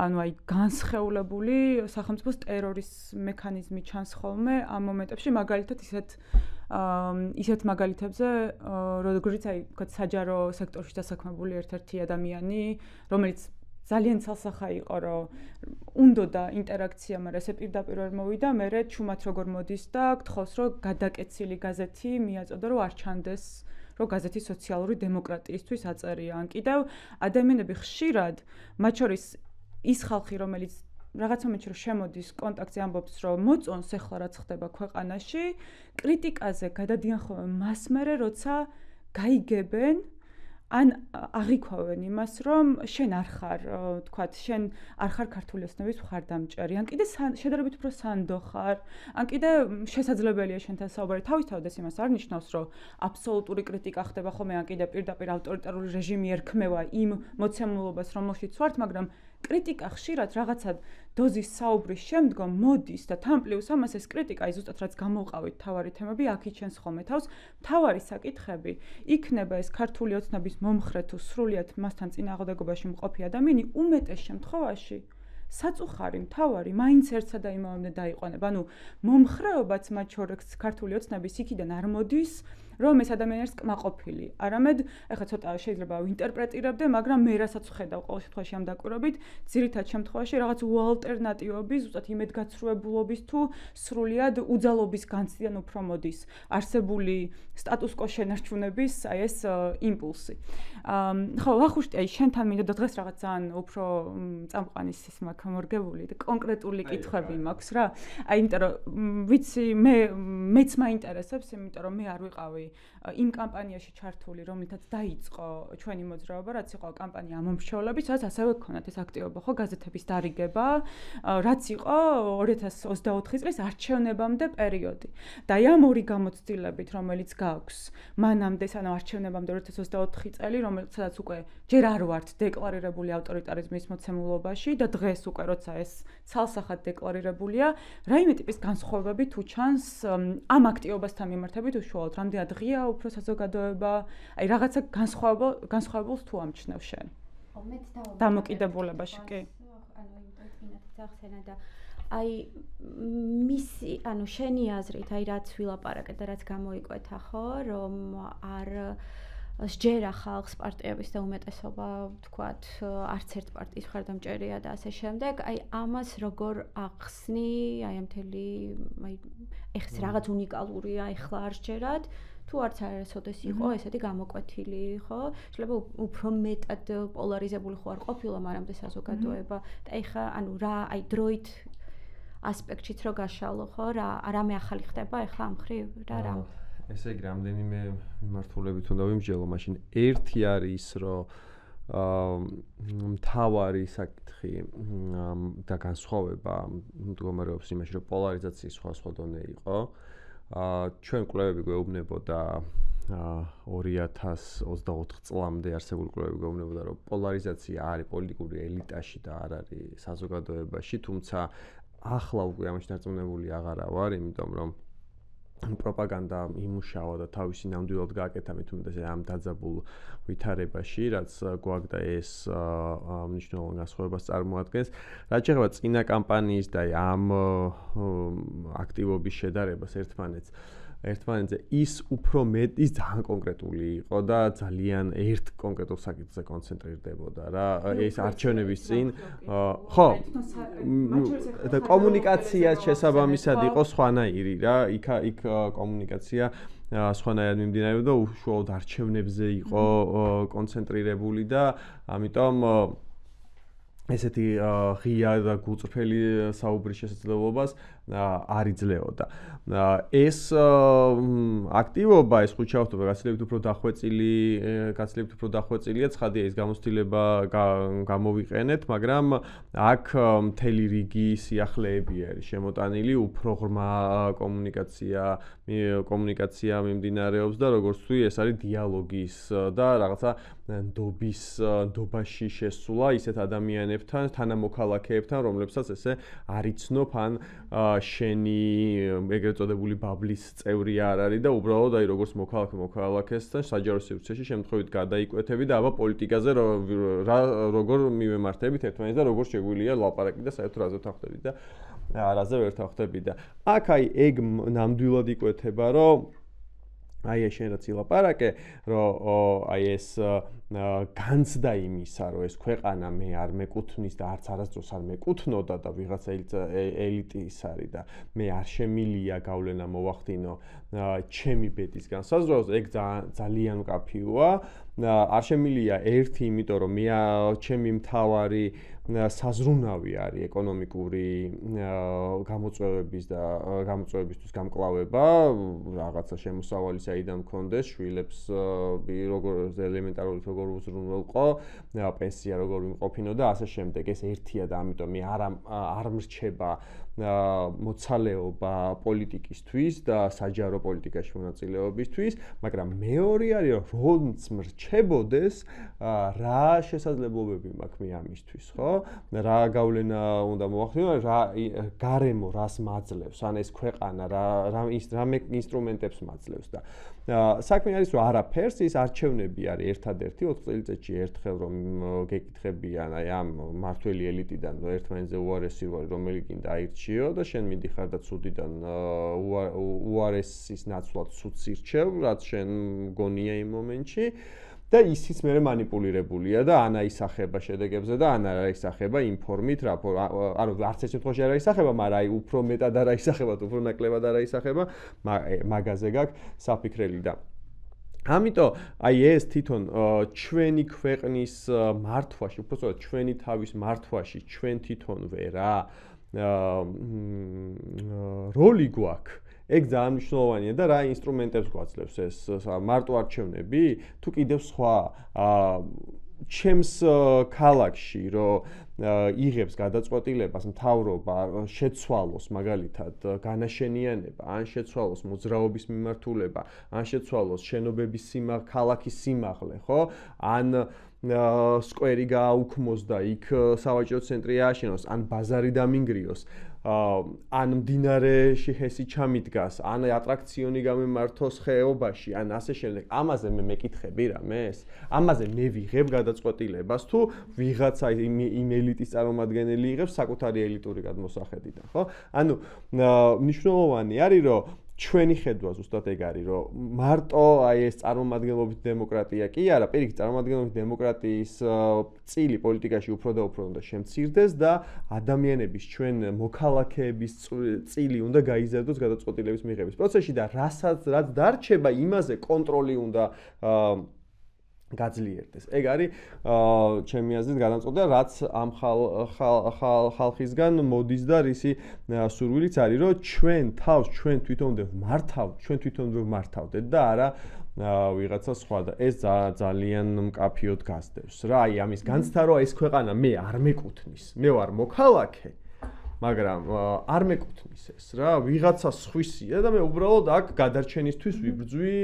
ანუ აი განსხეულებული სახელმწიფოს ტერორის მექანიზმი ჩანს ხოლმე ამ მომენტებში, მაგალითად ისეთ მაგალითებზე, როგორიც აი ვთქვათ, საჯარო სექტორში დასაქმებული ერთ-ერთი ადამიანი, რომელიც ძალიან ცალსახა იყო, რომ უნდოდა ინტერაქცია, მაგრამ ესე პირდაპირ არ მოვიდა, მერე ჩუმად როგორ მოდის და გთხოვს, რომ გადაკეცილი გაზეთი მიაწოდო, რომ არ ჩანდეს რომ გაზეთი სოციალური დემოკრატიისთვის აწერია. ან კიდევ ადამიანები ხშირად, მათ შორის ის ხალხი, რომელიც რაღაც მომენტში რომ შემოდის კონტაქტზე ამბობს, რომ მოწონს ახლა რაც ხდება ქვეყანაში, კრიტიკაზე გადადიან ხოლმე მას მერე, როცა გაიგებენ ან აღიქვავენ იმას, რომ შენ არ ხარ, თქვათ, შენ არ ხარ ქართული ოცნების მხარდამჭერი, ან კიდე შედარებით უფრო სანდო ხარ, ან კიდე შესაძლებელია შენთან საუბარი. თავისთავად ეს იმას არ ნიშნავს, რომ აბსოლუტური კრიტიკა ხდება ხოლმე, ან კიდე პირდაპირ ავტორიტარული რეჟიმი ერქმევა იმ მოცემულობას, რომელშიც ვართ, მაგრამ კრიტიკა ხშირად რაღაცა დოზის საუბრის შემდგომ მოდის და თან პლუს ამას ეს კრიტიკა ზუსტად რაც გამოვყავით თავარი თემები აქ იჩენს ხოლმე თავს თავარი საკითხები იქნება ეს ქართული ოცნების მომხრე თუ სრულიად მასთან წინააღმდეგობაში მყოფი ადამიანი უმეტეს შემთხვევაში საწუხარი მთავარი მაინც ერთსა და იმავე დაიყვანება ანუ მომხრეობაც მათ შორის ქართული ოცნების იქიდან არ მოდის რომ ეს ადამიანის კმაყოფილი. არამედ, ეხლა ცოტა შეიძლება ვინტერპრეტირებდე, მაგრამ მე რასაც ვხედავ ყოველ შემთხვევაში ამ დაკვირვებით, ძირითად შემთხვევაში რაღაც უალტერნატივების, ზუსტად იმედგაცრუებულობის თუ სრულიად უძალობის განცდიდან უფრო მოდის არსებული სტატუს-კვო შენარჩუნების აი ეს იმპულსი. ხო, ვახუშტი, აი შენთან მინდოდა დღეს რაღაც ძალიან უფრო წამყვანის ის მაქვს მორგებული და კონკრეტული კითხვები მაქვს რა. აი, იმიტომ რომ ვიცი, მეც მაინტერესებს, იმიტომ რომ მე არ ვიყავი იმ კამპანიაში ჩართული, რომლითაც დაიწყო ჩვენი მოძრაობა, რაც იყო კამპანია ამომრჩევლების, სადაც ასევე გქონდათ ეს აქტივობა, ხო, გაზეთების დარიგება, რაც იყო 2024 წლის არჩევნებამდე პერიოდი. და აი ამ ორი გამოცდილებით, რომელიც გაქვს, მანამდე, ანუ არჩევნებამდე 2024 წელი, რომელსაც უკვე ჯერ არ ვართ დეკლარირებული ავტორიტარიზმის მოცემულობაში და დღეს უკვე როცა ეს ცალსახად დეკლარირებულია, რაიმე ტიპის განსხვავებები თუ ჩანს ამ აქტივობასთან მიმართებით უშუალოდ, რამდენად ღია უფრო საზოგადოება, აი რაღაცა განსხვავებულს თუ ამჩნევ შენ. დამოკიდებულებაში კი. ანუ იმით წახსენა და აი მისი, ანუ შენი აზრით, აი რაც ვილაპარაკეთ და რაც გამოიკვეთა, ხო, რომ არ სჯერა ხალხს პარტიების და უმეტესობა, თქვათ, არც ერთ პარტიის მხარდამჭერია და ასე შემდეგ, აი ამას როგორ ახსნი, აი ამ მთელი, აი ეხს რაღაც უნიკალურია, ეხლა არ სჯერათ, თუ არც არასოდეს იყო ესეთი გამოკვეთილი, ხო? შეიძლება უფრო მეტად პოლარიზებული ხო არ ყოფილა მანამდე საზოგადოება და ეხლა ანუ რა, აი დროით ასპექტშიც რო გაშალო, ხო? რამე ახალი ხდება ეხლა ამ ხრივ, რა. ესე იგი, რამდენიმე მიმართულებით უნდა ვიმსჯელო, მაშინ ერთი არის, რომ მთავარი საკითხი და განსხვავება მდგომარეობს იმაში, რომ პოლარიზაციის სხვა დონე იყო. ჩვენ კვლევები გვეუბნებოდა 2024 წლამდე არსებული კვლევები გვეუბნებოდა, რომ პოლარიზაცია არის პოლიტიკური ელიტაში და არ არის საზოგადოებაში, თუმცა ახლა უკვე ამაში დარწმუნებული აღარა ვარ, იმიტომ რომ პროპაგანდა იმუშავა და თავისი ნამდვილად გააკეთა მით უმეტეს ამ დაძაბულ ვითარებაში, რაც გვაქვს და ეს მნიშვნელოვან განსხვავებას წარმოადგენს. რაც შეეხება წინა კამპანიის და ამ აქტივობის შედარებას ერთმანეთზე ის უფრო მეტ ის ძალიან კონკრეტული იყო და ძალიან ერთ კონკრეტულ საკითხზე კონცენტრირდებოდა რა ეს არჩევნების წინ ხო და კომუნიკაცია შესაბამისად იყო სხვანაირი რა იქ კომუნიკაცია სხვანაირად მიმდინარეობდა უშუალოდ არჩევნებზე იყო კონცენტრირებული და ამიტომ ესეთი ღია და გულწრფელი საუბრის შესაძლებლობას არ იძლეოდა. ეს აქტივობა, ეს ხუთშაბათობა გაცილებით უფრო დახვეწილია, ცხადია ის გამოცდილება გამოვიყენეთ, მაგრამ აქ მთელი რიგი სიახლეები არის შემოტანილი, უფრო ღრმა კომუნიკაცია მიმდინარეობს და როგორც ვთქვი, ეს არის დიალოგის და რაღაცა ნდობაში შესულა ისეთ ადამიანებთან, თანამოქალაქეებთან, რომლებსაც ესე არ იცნობ ან შენი ეგრეთ წოდებული ბაბლის წევრი არ არის და უბრალოდ აი როგორც მოქალაქესთან საჯარო სივრცეში შემთხვევით გადაიკვეთები და აბა პოლიტიკაზე როგორ მივემართებით ერთმანეთს და როგორ შეგვიძლია ლაპარაკი და საერთოდ რაზე ვთანხმდებით და რაზე ვერ ვთანხმდებით და აქ აი ეგ ნამდვილად იკვეთება რომ აი შენ რაც ილაპარაკე, რომ აი ეს განცდა იმისა, რომ ეს ქვეყანა მე არ მეკუთვნის და არც არასდროს არ მეკუთვნოდა და ვიღაცა ელიტის არის და მე არ შემილია გავლენა მოვახდინო ჩემი ბედის განსაზღვრაზე, ეგ ძალიან მკაფიოა. არ შემილია ერთი, იმიტომ რომ მე ჩემი მთავარი საზრუნავი არის ეკონომიკური გამოწვევებისთვის გამკლავება, რაღაცა შემოსავალი საიდან მქონდეს, შვილებს როგორ ელემენტარული როგორ უზრუნველყო, პენსია როგორ ვიმყოფინო და ასე შემდეგ. ეს ერთია და ამიტომ მე არ მრჩება მოცალეობა პოლიტიკისთვის და საჯარო პოლიტიკაში მონაწილეობისთვის, მაგრამ მეორე არის რომ მრჩებოდეს რა შესაძლებლობები მაქვს მე ამისთვის, ხო? რა გავლენა უნდა მოვახდინო, რა გარემო რას მაძლევს, ან ეს ქვეყანა რა ინსტრუმენტებს მაძლევს და საქმე არის რომ არაფერს ის არჩევნები არის ერთადერთი 4 წელიწადში ერთხელ რომ გეკითხებიან აი ამ მართველი ელიტიდან ერთმანეთზე უარესი როი რომელი გინდა აირჩიო და შენ მიდიხარ და ცუდიდან უარესის ნაცვლად ცუდს ირჩევ, რაც შენ მგონია იმ მომენტში და ისიც მე მანიპულირებულია და ანა ისახება შედეგებზე და ანა რა ისახება იმ ფორმით, ანუ არც ერთ შემთხვევაში არ ისახება, მაგრამ აი უფრო მეტად არ ისახება, უფრო ნაკლებად არ ისახება, მაგაზე გაქვს საფიქრელი და ამიტომ აი ეს თვითონ ჩვენი ქვეყნის მართვაში, უბრალოდ ჩვენი თავის მართვაში ჩვენ თვითონვე რა როლი გვაქვს ეგ ძალიან მნიშვნელოვანია და რა ინსტრუმენტებს გვაძლევს ეს მარტო არჩევნები თუ კიდევ სხვა ჩემს ქალაქში რომ იღებს გადაწყვეტილებას მთავრობა შეცვალოს მაგალითად განაშენიანება ან შეცვალოს მოძრაობის მიმართულება ან შეცვალოს შენობების ქალაქის სიმაღლე ხო ან სკვერი გააუქმოს და იქ სავაჭრო ცენტრი ააშენოს ან ბაზარი დამინგრიოს ან მდინარეში ჰესი ჩამიდგას, ან ატრაქციონი გამემართოს ხეობაში, ან ასე შემდეგ. ამაზე მე მეკითხები რამეს? ამაზე მე ვიღებ გადაწყვეტილებას თუ ვიღაცა იმ ელიტის წარმომადგენელი იღებს საკუთარი ელიტური გადმოსახედიდან, ხო? ანუ მნიშვნელოვანი არის, რომ ჩვენი ხედვა ზუსტად ეგ არის, რომ მარტო აი ეს წარმომადგენლობით დემოკრატია კი არა, პირიქით წარმომადგენლობით დემოკრატიის წილი პოლიტიკაში უფრო და უფრო უნდა შემცირდეს და ადამიანების ჩვენ მოქალაქეების წილი უნდა გაიზარდოს გადაწყვეტილების მიღების პროცესში და რაც დარჩება, იმაზე კონტროლი უნდა გაძლიერდეს. ეგ არის ჩემი აზრით გადამწყვეტა, რაც ამ ხალხისგან მოდის და რისი სურვილიც არის, რომ ჩვენ თავს ჩვენ თვითონვე ვმართავდეთ და არა ვიღაცა სხვა და ეს ძალიან მკაფიოდ გასდევს. რა აი ამის განცდა რომ ეს ქვეყანა მე არ მეკუთვნის. მე ვარ მოქალაქე, მაგრამ არ მეკუთვნის ეს რა, ვიღაცა სხვისია და მე უბრალოდ აქ გადარჩენისთვის ვიბრძვი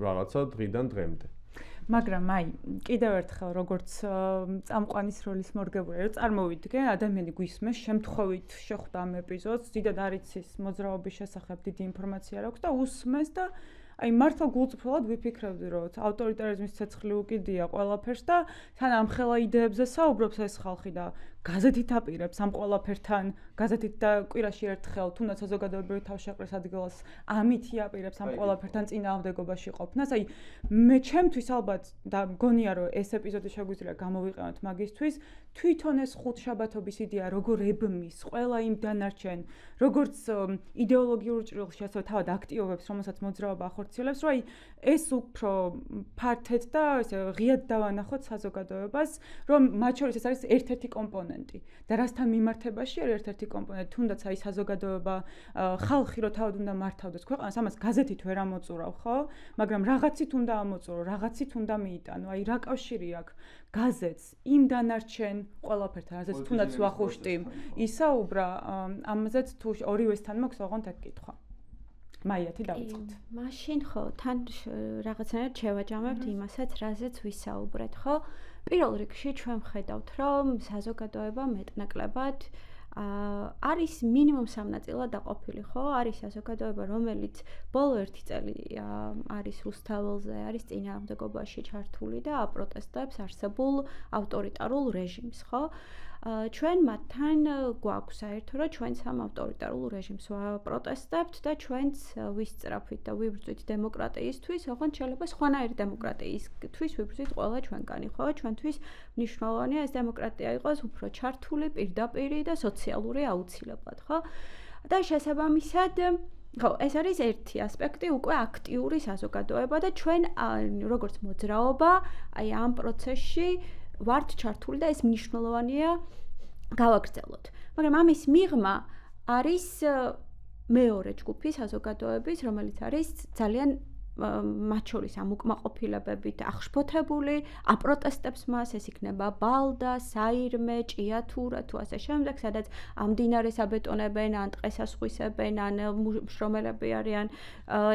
რაღაცა დღიდან დღემდე. მაგრამ აი კიდევ ერთხელ როგორც წამყვანის როლის მორგებული რომ წარმოვიდგე ადამიანი გვისმეს შემთხვევით შეხვდა ამ ეპიზოდს დიდად არ იცის მოძრაობის შესახებ დიდი ინფორმაცია აქვს და უსმეს და აი მართლა გულწრფელად ვიფიქრებდი რომ ავტორიტარიზმის ცეცხლი უკიდია ყველაფერს და თან ამ ხელა იდეებზე საუბრობს ეს ხალხი და გაზეთით აპირებს ამ ყველაფერთან გაზეთით და კვირაში ერთხელ თუნდაც საზოგადოებრივი თავშეყრის ადგილას ამით იაპირებს ამ ყველაფერთან წინააღმდეგობაში ყოფნას აი მე ჩემთვის ალბათ და მგონია რომ ეს ეპიზოდი შეგვიძლია გამოვიყენოთ მაგისთვის თვითონ ეს ხუთშაბათობის იდეა როგორ ებმის ყველა იმ დანარჩენ როგორც იდეოლოგიურ ჭრილში ასე თავად აქტიობებს რომელსაც მოძრაობა ახორციელებს რომ აი ეს უფრო ფართედ და ესე ღიად დავანახოთ საზოგადოებას რომ მათ შორის ეს არის ერთ-ერთი კომპონენტი და რასთან მიმართებაში არის ერთ-ერთი კომპონენტი თუნდაც აი საზოგადოება ხალხი რო თავად უნდა მართავდეს ქვეყანას ამას გაზეთით ვერ ამოწურავ ხო მაგრამ რაღაცით უნდა ამოწურო რაღაცით უნდა მიიტანო აი რა კავშირი აქვს გაზეთს იმ დანარჩენ ყველაფერთან რაზეც თუნდაც ვახუშტი ისაუბრა ამაზეც თუ ორივესთან მაქვს ოღონდ ეგ კითხვა მაიათი დავიწყოთ. მაშინ ხო, თან რაღაცნაირად შევაჯამებთ იმასაც, რაზეც ვისაუბრეთ, ხო? პირველ რიგში ჩვენ ვხედავთ, რომ საზოგადოება მეტნაკლებად არის მინიმუმ სამნაწილად დაყოფილი, ხო? არის საზოგადოება, რომელიც ბოლო 1 წელი არის რუსთაველზე, არის წინააღმდეგობაში ჩართული და აპროტესტებს არსებულ ავტორიტარულ რეჟიმს, ხო? ჩვენ მათთან გვაქვს საერთო რა ჩვენც ამ ავტორიტარულ რეჟიმს ვაპროტესტებთ და ჩვენც ვისწრაფვით და ვიბრძვით დემოკრატიისთვის, ოღონდ შეიძლება სხვანაირი დემოკრატიისთვის ვიბრძვით ყველა ჩვენგანი, ხო? ჩვენთვის მნიშვნელოვანია ეს დემოკრატია იყოს უფრო ჩართული, პირდაპირი და სოციალური აუცილებლად, ხო? და შესაბამისად ხო, ეს არის ერთი ასპექტი, უკვე აქტიური საზოგადოება და ჩვენ როგორც მოძრაობა, აი ამ პროცესში ვართ ჩართული და ეს მნიშვნელოვანია გავაგრძელოთ. მაგრამ ამის მიღმა არის მეორე ჯგუფი საზოგადოების, რომელიც არის ძალიან მათ შორის ამ უკმაყოფილებებით აღშფოთებული, აპროტესტებს მას, ეს იქნება ბალდა, საირმე, ჭიათურა თუ ასე შემდეგ, სადაც ამ მდინარეს აბეტონებენ, ან ტყეს ასხვისებენ, ან მშრომელები არიან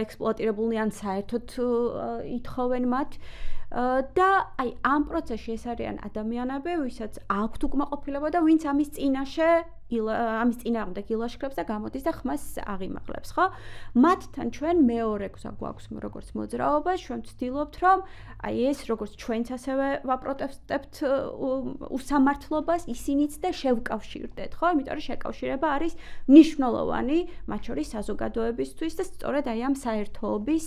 ექსპლუატირებულნი, ან საერთოდ ითხოვენ მათ. და აი ამ პროცესში ეს არიან ადამიანები, ვისაც აქვთ უკმაყოფილება და ვინც ამის წინააღმდეგ ილაშქრებს და გამოდის და ხმას აღიმაღლებს, ხო? მათთან ჩვენ მეორე გზა გვაქვს როგორც მოძრაობა, ჩვენ ვცდილობთ, რომ აი ეს როგორც ჩვენც ასევე ვაპროტესტებთ უსამართლობას, ისინიც და შევკავშირდეთ, ხო? იმიტომ რომ შეკავშირება არის მნიშვნელოვანი მათ შორის საზოგადოებისთვის და სწორედ აი ამ საერთოობის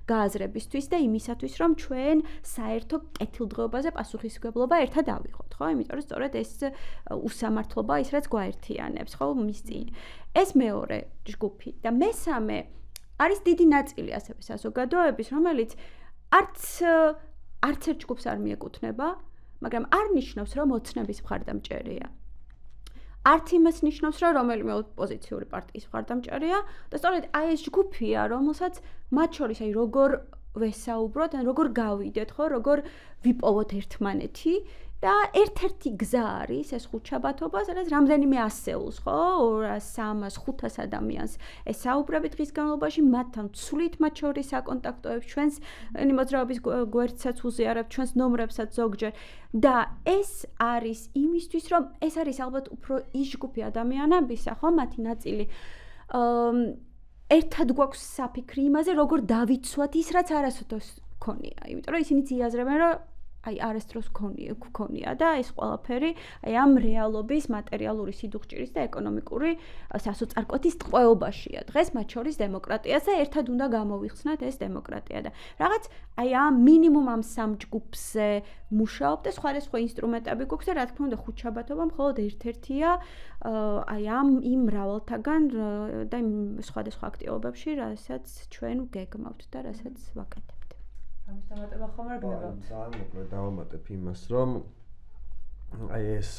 გააზრებისთვის და იმისათვის, რომ ჩვენ საერთო კეთილდღეობაზე პასუხისმგებლობა ერთად ავიღოთ, ხო? იმიტომ რომ სწორედ ეს უსამართლობა ის რაც გვაერთიანებს, ხო? მის წინ. ეს მეორე ჯგუფი და მესამე არის დიდი ნაწილი ასევე საზოგადოების, რომელიც არც ერთ ჯგუფს არ მიეკუთვნება, მაგრამ არ ნიშნავს, რომ ოცნების მხარდამჭერია. არც იმას ნიშნავს, რომ რომელიმე ოპოზიციური პარტიის მხარდამჭერია და სწორედ აი ეს ჯგუფია, რომელსაც მათ შორის აი როგორ ვესაუბროთ, ან როგორ გავიდეთ, ხო, როგორ ვიპოვოთ ერთმანეთი და ერთ-ერთი გზა არის ეს ხუთშაბათობა, სადაც რამდენიმე ასეულს, ხო, 200, 300, 500 ადამიანს ესაუბრებით დღის განმავლობაში, მათთან ვცვლით მათ შორის საკონტაქტოებს, ჩვენს მოძრაობის გვერდსაც უზიარებთ, ჩვენს ნომრებსაც ზოგჯერ და ეს არის იმისთვის, რომ ეს არის ალბათ უფრო ის ჯგუფი ადამიანებისა, ხო, მათი ნაწილი ერთად გვაქვს საფიქრი იმაზე, როგორ დავიცვათ ის, რაც არასოდეს გქონია. იმიტომ რომ ისინი იაზრებენ, რომ აი არასდროს გქონია და ეს ყველაფერი აი ამ რეალობის მატერიალური სიდუხჭირის და ეკონომიკური სასოწარკვეთის ტყვეობაშია. დღეს მათ შორის დემოკრატიას და ერთად უნდა გამოვიხსნათ ეს დემოკრატია და რაღაც აი ამ მინიმუმ ამ სამ ჯგუფზე მუშაობ და სხვადასხვა ინსტრუმენტები გვაქვს და რა თქმა უნდა ხუთშაბათობა მხოლოდ ერთ-ერთია აი ამ იმ მრავალთაგან და იმ სხვადასხვა აქტივობებში, რასაც ჩვენ გეგმავთ და რასაც ვაკეთებთ. ამის დამატება ხომ არ გნებავთ? ძალიან მოკლედ დავამატებ იმას, რომ აი ეს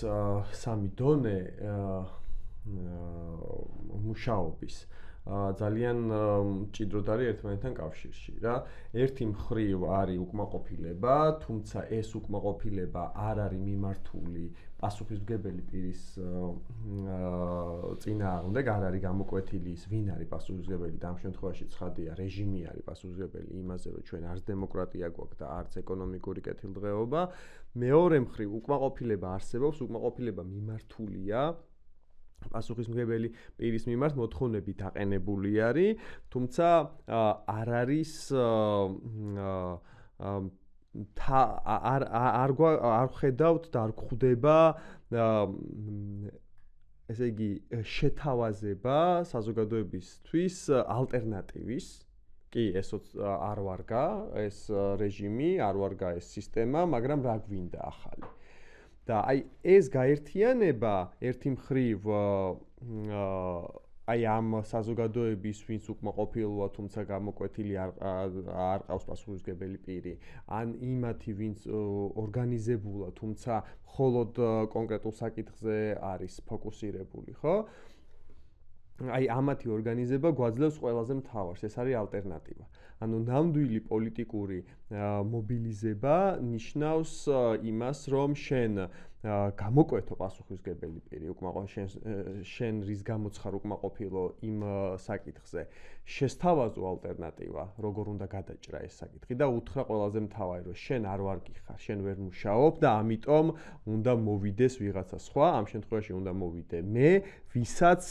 სამი დონე მუშაობის ძალიან მჭიდროდ არის ერთმანეთთან კავშირში რა. ერთი მხრივ არის უკმაყოფილება, თუმცა ეს უკმაყოფილება არ არის მიმართული პასუხისმგებელი პირის წინააღმდეგ, არ არის გამოკვეთილი ის, ვინ არის პასუხისმგებელი და ამ შემთხვევაში ცხადია, რეჟიმი არის პასუხისმგებელი იმაზე, რომ ჩვენ არც დემოკრატია გვაქვს და არც ეკონომიკური კეთილდღეობა. მეორე მხრივ უკმაყოფილება არსებობს, უკმაყოფილება მიმართულია პასუხისმგებელი პირის მიმართ მოთხოვნებით აყენებული არის, თუმცა არ არის არ ხედავთ და არ გვხვდება ესე იგი შეთავაზება საზოგადოებისთვის ალტერნატივის. კი, ესოც არ ვარგა ეს რეჟიმი, არ ვარგა ეს სისტემა, მაგრამ რა გვინდა ახალი. და აი ეს გაერთიანება ერთი მხრივ აი ამ საზოგადოების ვინც უკმაყოფილოა, თუმცა გამოკვეთილი არ ყავს პასუხისმგებელი პირი, ან იმათი ვინც ორგანიზებულა, თუმცა მხოლოდ კონკრეტულ საკითხზე არის ფოკუსირებული, ხო? აი ამათი ორგანიზება გვაძლევს ყველაზე მთავარს, ეს არის ალტერნატივა. ანუ ნამდვილი პოლიტიკური მობილიზება ნიშნავს იმას, რომ შენ გამოკვეთო პასუხისმგებელი პირი, შენ რის გამოც ხარ უკმაყოფილო იმ საკითხზე, შესთავაზო ალტერნატივა, როგორ უნდა გადაჭრა ეს საკითხი და უთხრა ყველაზე მთავარი, რომ შენ არ ვარგი ხარ, შენ ვერ მუშაობ და ამიტომ უნდა მოვიდეს ვიღაცა სხვა, ამ შემთხვევაში უნდა მოვიდე მე, ვისაც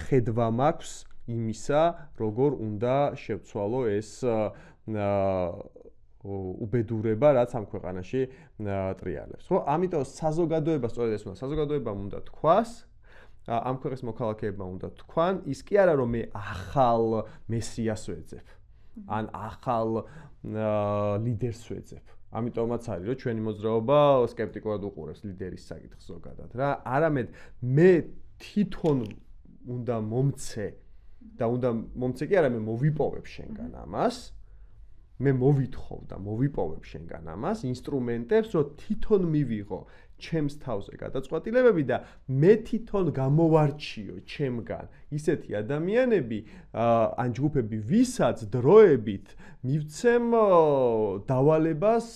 ხედვა მაქვს იმისა, როგორ უნდა შევცვალო ეს უბედურება, რაც ამ ქვეყანაში ტრიალებს. ხო, ამიტომ საზოგადოება სწორედ ეს უნდა, საზოგადოებამ უნდა თქვას, ამ ქვეყნის მოქალაქეებმა უნდა თქვან, ის კი არა რომ მე ახალ მესიას ვეძებ, ან ახალ ლიდერს ვეძებ. ამიტომაც არის რომ ჩვენი მოძრაობა სკეპტიკულად უყურებს ლიდერის საკითხს ზოგადად რა, არამედ მე თვითონ უნდა მომცე და უნდა მომცე კი არა მე მოვიპოვებ შენგან ამას, მე მოვითხოვ და მოვიპოვებ შენგან ამას ინსტრუმენტებს, რომ თვითონ მივიღო ჩემს თავზე გადაწყვეტილებები და მე თვითონ გამოვარჩიო ჩემგან ისეთი ადამიანები ან ჯგუფები, ვისაც დროებით მივცემ დავალებას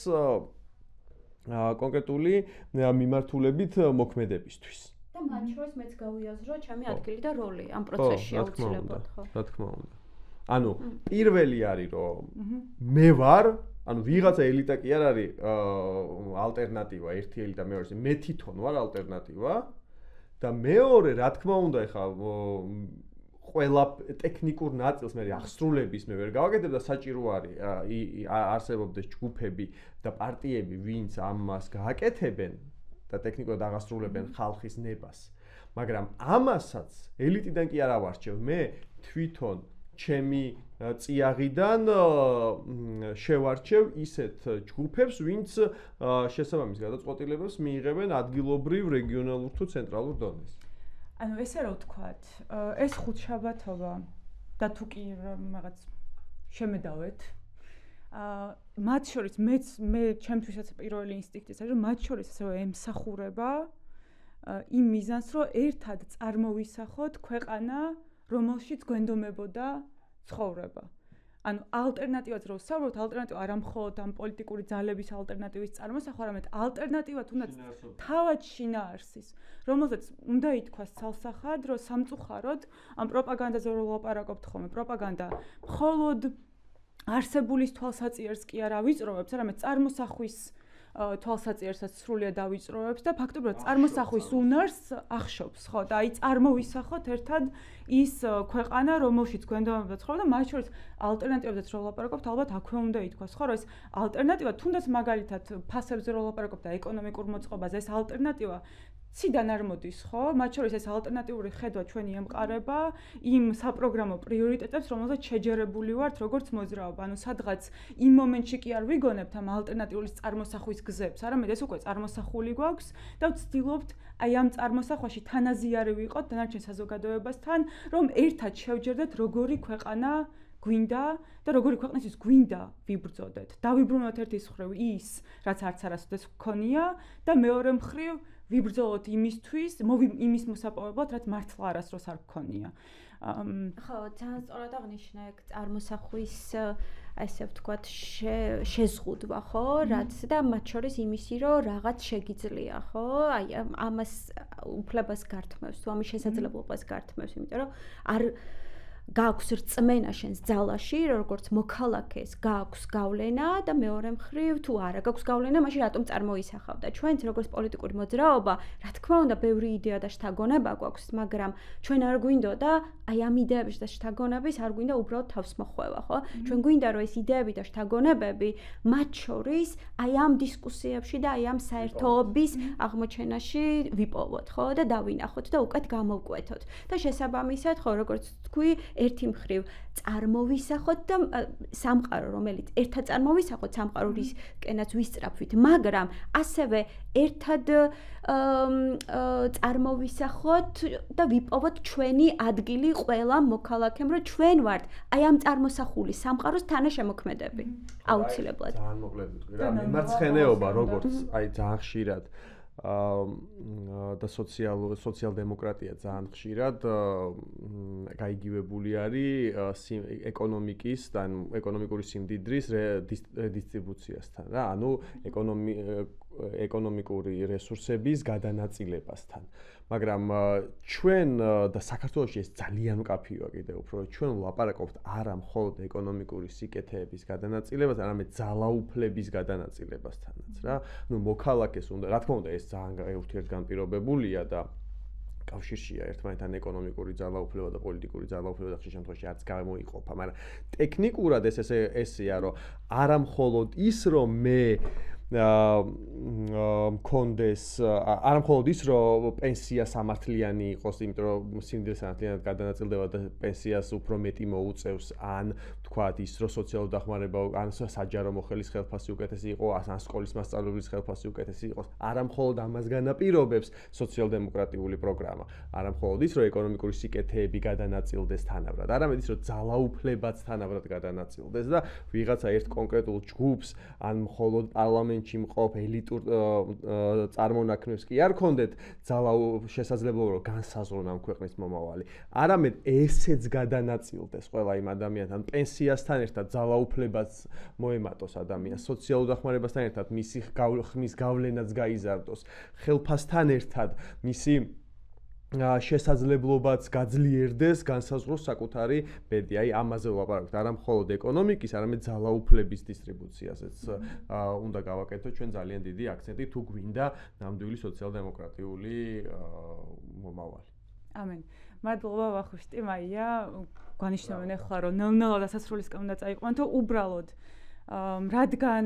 კონკრეტული მიმართულებით მოქმედებისთვის. და მათ შორის მეც გავიაზრო ჩემი ადგილი და როლი ამ პროცესში აუცილებლად, ხო? რა თქმა უნდა. ანუ პირველი არის რომ მე ვარ, ანუ ვიღაცა ელიტა კი არ არის ალტერნატივა, ერთი ელიტა მეორე, მე თვითონ ვარ ალტერნატივა და მეორე, რა თქმა უნდა, ეხა ყველა ტექნიკურ ნაწილს მე აღსრულების მე ვერ გავაკეთებ და საჭირო არის არსებობდეს ჯგუფები და პარტიები, ვინც ამას გააკეთებენ და ტექნიკურად აღასრულებენ ხალხის ნებას. მაგრამ ამასაც ელიტიდან კი არ ავარჩევ მე თვითონ ჩემი წიაღიდან შევარჩევ ისეთ ჯგუფებს, ვინც შესაბამის გადაწყვეტილებებს მიიღებენ ადგილობრივ, რეგიონალურ თუ ცენტრალურ დონეზე. ანუ ესე რა ვთქვათ, ეს ხუთშაბათობა და თუ კი რაღაც შემედავეთ, მათ შორის მე ჩემთვისაც პირველი ინსტინქტიც არის, რომ მათ შორის ასევე ემსახურება იმ მიზანს, რომ ერთად წარმოვისახოთ ქვეყანა, რომელშიც გვენდომებოდა ცხოვრება. ანუ ალტერნატივაც რო ვსაუბრობთ, ალტერნატივა არა მხოლოდ ამ პოლიტიკური ძალების ალტერნატივის წარმოსახვა, არამედ ალტერნატივა თუნდაც თავად შინაარსის, რომელზეც უნდა ითქვას ცალსახად, რომ სამწუხაროდ ამ პროპაგანდაზე რო ვლაპარაკობთ ხოლმე, პროპაგანდა მხოლოდ არსებულის თვალსაჩინოს კი არ ავიწროვებს, არამედ წარმოსახვის თვალსაჩინოსაც სრულიად დავიწროვებს და ფაქტობრივად წარმოსახვის უნარს ახშობს, ხო? და აი წარმოვისახოთ ერთად ის ქვეყანა, რომელშიც გვენდომებოდა ცხოვრება და მათ შორის ალტერნატივებზეც რო ვლაპარაკობთ, ალბათ აქვე უნდა ითქვას, ხო, რომ ეს ალტერნატივა თუნდაც მაგალითად ფასებზე რო ვლაპარაკობთ და ეკონომიკურ მოწყობაზე, ეს ალტერნატივა ციდან არ მოდის, ხო? მათ შორის ეს ალტერნატიული ხედვა ჩვენი ემყარება იმ საპროგრამო პრიორიტეტებს, რომელზეც შეჯერებული ვართ, როგორც მოძრაობა. ანუ სადღაც იმ მომენტში კი არ ვიგონებთ ამ ალტერნატიული წარმოსახვის გზებს, არამედ ეს უკვე წარმოსახული გვაქვს და ვცდილობთ აი ამ წარმოსახვაში თანაზიარი ვიყოთ დანარჩენ საზოგადოებასთან, რომ ერთად შევჯერდეთ როგორი ქვეყანა გვინდა და როგორი ქვეყნისთვის გვინდა ვიბრძოდეთ. დავიბრუნოთ ერთის მხრივ ის, რაც არც არასოდეს გქონია და მეორე მხრივ ვიბრძოლოთ იმისთვის, იმის მოსაპოვებლად, რაც მართლა არასდროს არ გქონია. ხო, ძალიან სწორად აღნიშნე წარმოსახვის ესე ვთქვათ შეზღუდვა, ხო, რაც და მათ შორის იმისი, რომ რაღაც შეგიძლია, ხო? აი ამას უფლებას გართმევს, თუ ამის შესაძლებლობას გართმევს, იმიტომ რომ არ გააქვს რწმენა შენს ძალაში, როგორც მოქალაქეს გააქვს გავლენა და მეორე მხრივ თუ არა გააქვს გავლენა, მაშინ რატომ წარმოისახავ და ჩვენც როგორც პოლიტიკური მოძრაობა, რა თქმა უნდა, ბევრი იდეა და შთაგონება გვაქვს, მაგრამ ჩვენ არ გვინდოდა აი ამ იდეების და შთაგონების არ გვინდა უბრალოდ თავს მოხვევა, ხო? ჩვენ გვინდა რომ ეს იდეები და შთაგონებები მათ შორის აი ამ დისკუსიებში და აი ამ საერთოობის აღმოჩენაში ვიპოვოთ, ხო? და დავინახოთ და უკეთ გამოვკვეთოთ. და შესაბამისად, ხო, როგორც თქვი, ერთი მხრივ წარმოვისახოთ და სამყარო, რომელიც ერთად წარმოვისახოთ, სამყაროსკენაც ვისწრაფვით, მაგრამ ასევე ერთად წარმოვისახოთ და ვიპოვოთ ჩვენი ადგილი ყველა მოქალაქემ, რომ ჩვენ ვართ აი ამ წარმოსახული სამყაროს თანაშემოქმედები. აუცილებლად. ძალიან მოკლედ ვიტყვი რა, მემარცხენეობა როგორც აი ძალიან ხშირად და სოციალ-დემოკრატია ძალიან ხშირად გაიგივებული არის ეკონომიკის და ეკონომიკური სიმდიდრის რედისტრიბუციასთან რა, ანუ ეკონომიკური რესურსების გადანაწილებასთან. მაგრამ ჩვენ და საქართველოში ეს ძალიან მკაფიოა კიდევ უფრო, ჩვენ ვლაპარაკობთ არა მხოლოდ ეკონომიკური სიკეთეების გადანაწილებასთან, არამედ ძალაუფლების გადანაწილებასთანაც რა. ნუ მოქალაქეს უნდა, რა თქმა უნდა, ეს ძალიან ურთიერთგანპირობებულია და კავშირშია ერთმანეთთან ეკონომიკური ძალაუფლება და პოლიტიკური ძალაუფლება და ხშირ შემთხვევაში არც გამოიყოფა, მაგრამ ტექნიკურად ესეა, რომ არა მხოლოდ ის, რომ მე მქონდეს არა მხოლოდ ის, რომ პენსია სამართლიანი იყოს, იმიტომ რომ სიმდიდრე სამართლიანად გადანაწილდება და პენსიას უფრო მეტი მოუწევს, ან თქვათ ის, რომ სოციალური დახმარება, ან საჯარო მოხელის ხელფასი უკეთესი იყოს, ან სკოლის მასწავლებლის ხელფასი უკეთესი იყოს, არა მხოლოდ ამას განაპირობებს სოციალ-დემოკრატიული პროგრამა, არა მხოლოდ ის, რომ ეკონომიკური სიკეთეები გადანაწილდეს თანაბრად, არამედ ის, რომ ძალაუფლებაც თანაბრად გადანაწილდეს და ვიღაცა ერთ კონკრეტულ ჯგუფს, ან მხოლოდ პარლამენტში მყოფ ელიტურ წარმონაქმნებს კი არ ქონდეთ შესაძლებლობა, რომ განსაზღვრონ ამ ქვეყნის მომავალი, არამედ ესეც გადანაწილდეს ყველა იმ ადამიანთან, პენსიასთან ერთად ძალაუფლებაც მოემატოს ადამიანს, სოციალურ დახმარებასთან ერთად მისი ხმის გავლენაც გაიზარდოს, ხელფასთან ერთად მისი შესაძლებლობაც გაძლიერდეს, განსაზღვროს საკუთარი ბედი. აი ამაზე ვლაპარაკობთ, არა მხოლოდ ეკონომიკის, არამედ ძალაუფლების დისტრიბუციაზეც უნდა გავაკეთოთ ჩვენ ძალიან დიდი აქცენტი, თუ გვინდა ნამდვილი სოციალ-დემოკრატიული მომავალი. ამენ. მადლობა ვახუშტი, მაია, გვანიშნავენ ახლა, რომ ნელ-ნელა დასასრულისკენ უნდა წაიყვან, თუ უბრალოდ რადგან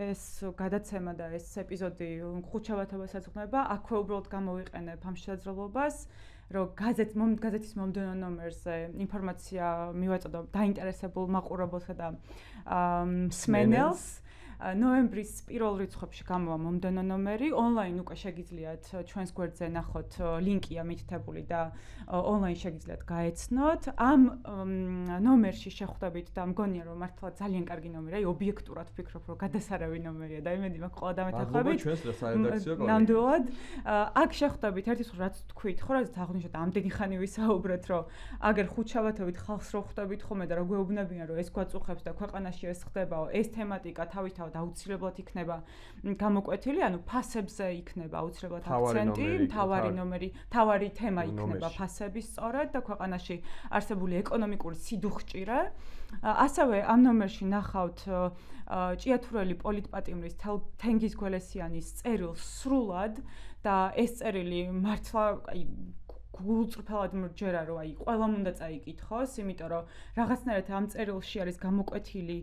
ეს გადაცემა და ეს ეპიზოდი ხუთშაბათობას ეძღვნება, აქვე უბრალოდ გამოვიყენებ ამ შესაძლებლობას, რომ გაზეთის მომდევნო ნომერზე ინფორმაცია მივაწოდო დაინტერესებულ მაყურებელსა და მსმენელს. ნოემბრის პირველ რიცხვებში გამოვა მომდევნო ნომერი, ონლაინ უკვე შეგიძლიათ ჩვენს გვერდზე ნახოთ, ლინკია მითითებული და ონლაინ შეგიძლიათ გაეცნოთ. ამ ნომერში შეხვდებით და მგონია, რომ მართლა ძალიან კარგი ნომერია, ობიექტურად ვფიქრობ, რომ გადასარავი ნომერია და იმედი მაქვს ყველა დამეთანხმებით. ჩვენს სარედაქციო კოლეგებს. ნამდვილად. აქ შეხვდებით ერთის რაც თქვით, ხო, რაც აღნიშნეთ, ამდენი ხანი ვისაუბრეთ, რომ აგერ ხუთშაბათობით ხალხს რო ხვდებით ხოლმე და რო გვეუბნებიან, რომ ეს გვაწუხებს და ქვეყანაში ეს ხდებაო, ეს თემატიკა თავისთავად აუცილებლად იქნება გამოკვეთილი, ანუ ფასებზე იქნება აუცილებლად აქცენტი, მთავარი თემა იქნება ფასების სწორედ და ქვეყანაში არსებული ეკონომიკური სიდუხჭირე. ასევე ამ ნომერში ნახავთ ჭიათურელი პოლიტპატიმრის თენგიზ გველესიანის წერილს სრულად და ეს წერილი მართლა გულწრფელად მრჯერა, რომ აი ყველამ უნდა წაიკითხოს, იმიტომ რომ რაღაცნაირად ამ წერილში არის გამოკვეთილი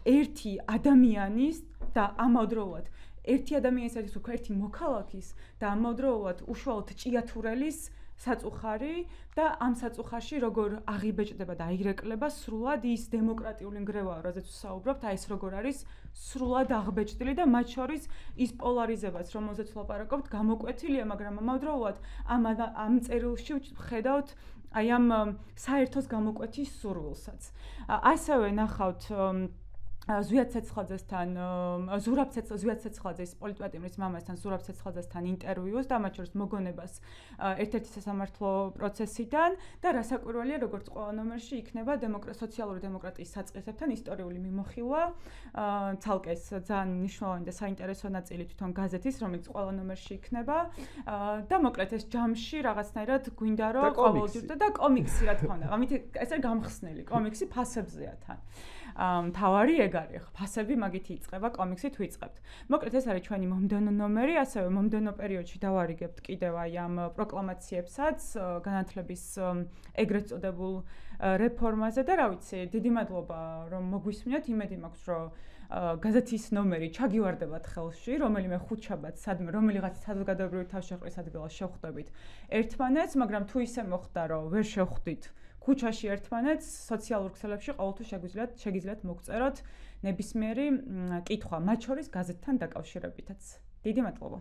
ერთი ადამიანის და ამავდროულად ერთი ადამიანის ერთი მოქალაქის და ამავდროულად უშუალოდ ჭიათურელის საწუხარი და ამ საწუხარში როგორ აღიბეჭდება და აირეკლება სრულად ის დემოკრატიული ნგრევა, რაზეც ვსაუბრობთ, აი ეს როგორ არის სრულად აღბეჭდილი და მათ შორის ის პოლარიზებაც, რომელზეც ვლაპარაკობთ, გამოკვეთილია, მაგრამ ამავდროულად ამ წერილში ვხედავთ აი ამ საერთოს გამოკვეთის სურვილსაც. ასევე ნახავთ ზურაბ ცეცხლაძეს პოლიტპატიმრის მამასთან ზურაბ ცეცხლაძესთან ინტერვიუს და მათ შორის მოგონებას ერთ-ერთი სასამართლო პროცესიდან და რასაკვირველია, როგორც ყველა ნომერში იქნება სოციალური დემოკრატიის საწყისებთან ისტორიული მიმოხილვა, ცალკე ძალიან მნიშვნელოვანი და საინტერესო ნაწილი თვითონ გაზეთის, რომელიც ყველა ნომერში იქნება და მოკლედ ეს ჯამში რაღაცნაირად გვინდა რომ ყოველდღიურად და კომიქსი რა თქმა უნდა. ამით ეს არის გამხსნელი კომიქსი ფასებზეა თან. მთავარი ეგ არის, ფასები მაგით იწყება, კომიქსით ვიწყებთ. მოკლედ ეს არის ჩვენი მომდევნო ნომერი, ასევე მომდევნო პერიოდში დავარიგებთ კიდევ აი ამ პროკლამაციებსაც, განათლების ეგრეთ წოდებულ რეფორმაზე და რა ვიცი, დიდი მადლობა რომ მოგვისმინეთ, იმედი მაქვს რომ გაზეთის ნომერი ჩაგივარდებათ ხელში, რომელიმე ხუთშაბათს, რომელიღაც საზოგადოებრივი თავშეყრის ადგილას შევხვდებით ერთმანეთს, მაგრამ თუ ისე მოხდა, რომ ვერ შევხვდით ქუჩაში ერთმანეთს, სოციალურ ქსელებში ყოველთვის შეგიძლიათ მოგწეროთ ნებისმიერი კითხვა, მათ შორის გაზეთთან დაკავშირებითაც. დიდი მადლობა.